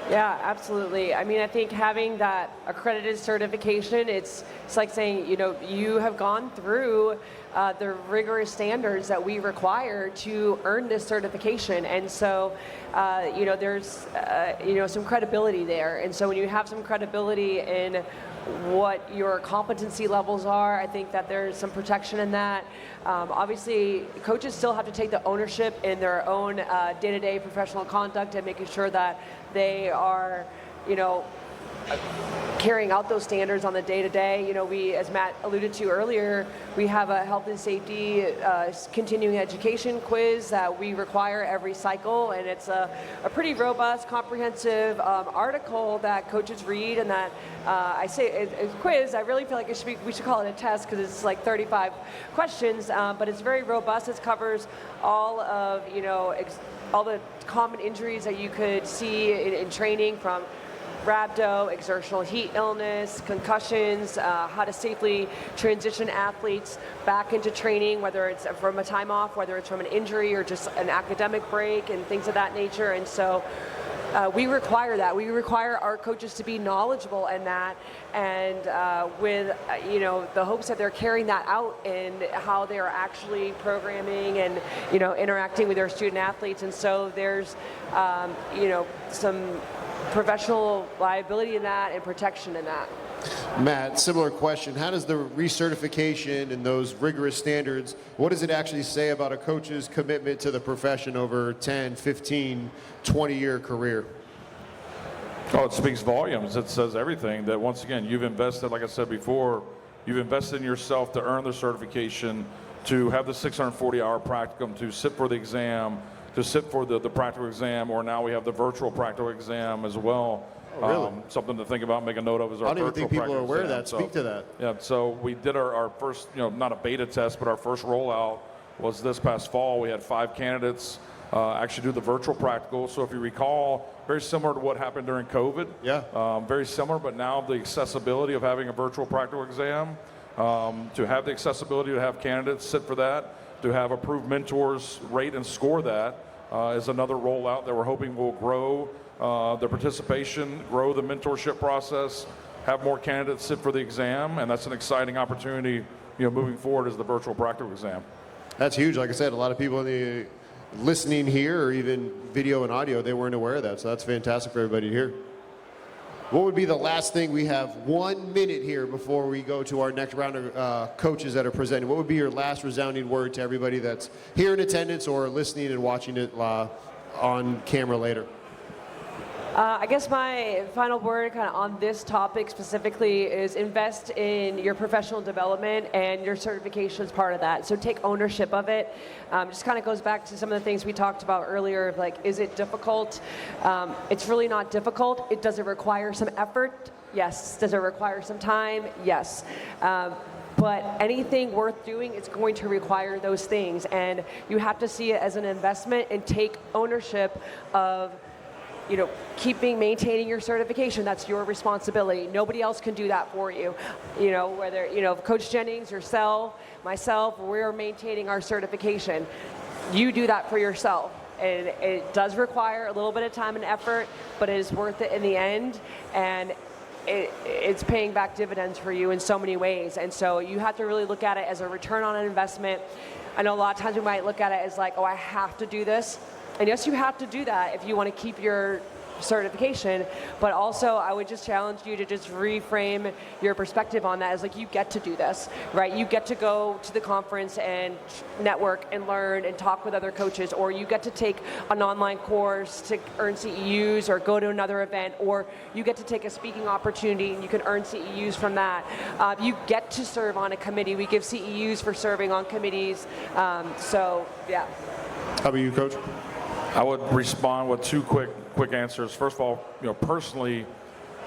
Yeah, absolutely. I mean, I think having that accredited certification, it's like saying, you have gone through the rigorous standards that we require to earn this certification. And so, there's, some credibility there. And so when you have some credibility in what your competency levels are, I think that there's some protection in that. Obviously, coaches still have to take the ownership in their own day-to-day professional conduct and making sure that they are, carrying out those standards on the day-to-day. We, as Matt alluded to earlier, we have a health and safety continuing education quiz that we require every cycle, and it's a pretty robust, comprehensive article that coaches read, and that I say it's a quiz. I really feel like we should call it a test because it's like 35 questions, but it's very robust. It covers all of, all the common injuries that you could see in training, from rhabdo, exertional heat illness, concussions, how to safely transition athletes back into training, whether it's from a time off, whether it's from an injury or just an academic break and things of that nature. And so we require that. We require our coaches to be knowledgeable in that, and with the hopes that they're carrying that out in how they are actually programming and interacting with their student athletes. And so there's some professional liability in that and protection in that. Matt, similar question. How does the recertification and those rigorous standards, what does it actually say about a coach's commitment to the profession over 10, 15, 20-year career? Oh, it speaks volumes. It says everything. That once again, you've invested, like I said before, you've invested in yourself to earn the certification, to have the 640-hour practicum, to sit for the exam, to sit for the practical exam, or now we have the virtual practical exam as well. Oh, really? Something to think about, make a note of is our I don't even virtual think people are practical aware of exam. that. Speak to that. Yeah, so we did our first, not a beta test, but our first rollout was this past fall. We had 5 candidates actually do the virtual practical. So if you recall, very similar to what happened during COVID. Yeah. Very similar, but now the accessibility of having a virtual practical exam, to have the accessibility to have candidates sit for that, to have approved mentors rate and score that, is another rollout that we're hoping will grow the participation, grow the mentorship process, have more candidates sit for the exam, and that's an exciting opportunity, moving forward as the virtual practical exam. That's huge. Like I said, a lot of people in the listening here, or even video and audio, they weren't aware of that. So that's fantastic for everybody to hear. What would be the last thing? We have 1 minute here before we go to our next round of coaches that are presenting. What would be your last resounding word to everybody that's here in attendance or listening and watching it on camera later? I guess my final word kind of on this topic specifically is invest in your professional development, and your certification is part of that. So take ownership of it. Just kind of goes back to some of the things we talked about earlier, of like, is it difficult? It's really not difficult. Does it require some effort? Yes. Does it require some time? Yes. But anything worth doing is going to require those things, and you have to see it as an investment and take ownership of maintaining your certification. That's your responsibility. Nobody else can do that for you. Whether, Coach Jennings, yourself, myself, we're maintaining our certification. You do that for yourself. And it does require a little bit of time and effort, but it is worth it in the end. And it's paying back dividends for you in so many ways. And so you have to really look at it as a return on an investment. I know a lot of times we might look at it as like, oh, I have to do this. And yes, you have to do that if you want to keep your certification, but also I would just challenge you to just reframe your perspective on that as like, you get to do this, right? You get to go to the conference and network and learn and talk with other coaches, or you get to take an online course to earn CEUs, or go to another event, or you get to take a speaking opportunity and you can earn CEUs from that. You get to serve on a committee. We give CEUs for serving on committees. So yeah. How about you, Coach? I would respond with 2 quick answers. First of all, personally,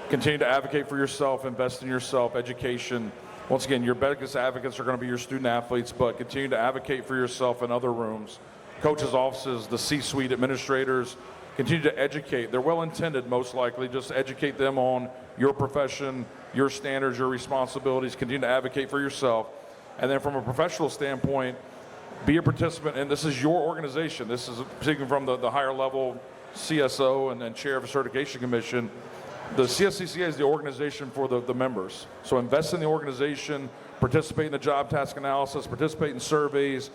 continue to advocate for yourself, invest in yourself, education. Once again, your biggest advocates are going to be your student athletes, but continue to advocate for yourself in other rooms. Coaches' offices, the C-suite administrators, continue to educate. They're well-intended, most likely. Just educate them on your profession, your standards, your responsibilities. Continue to advocate for yourself. And then from a professional standpoint, be a participant, and this is your organization. This is speaking from the higher level CSO and chair of a certification commission, the CSCCa is the organization for the members. So invest in the organization, participate in the job task analysis, participate in surveys,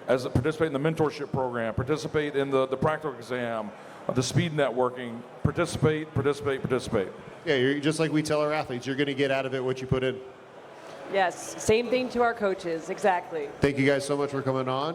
participate in the mentorship program, participate in the practical exam, the speed networking, participate. Yeah, you're just like we tell our athletes, you're going to get out of it what you put in. Yes, same thing to our coaches, exactly. Thank you guys so much for coming on.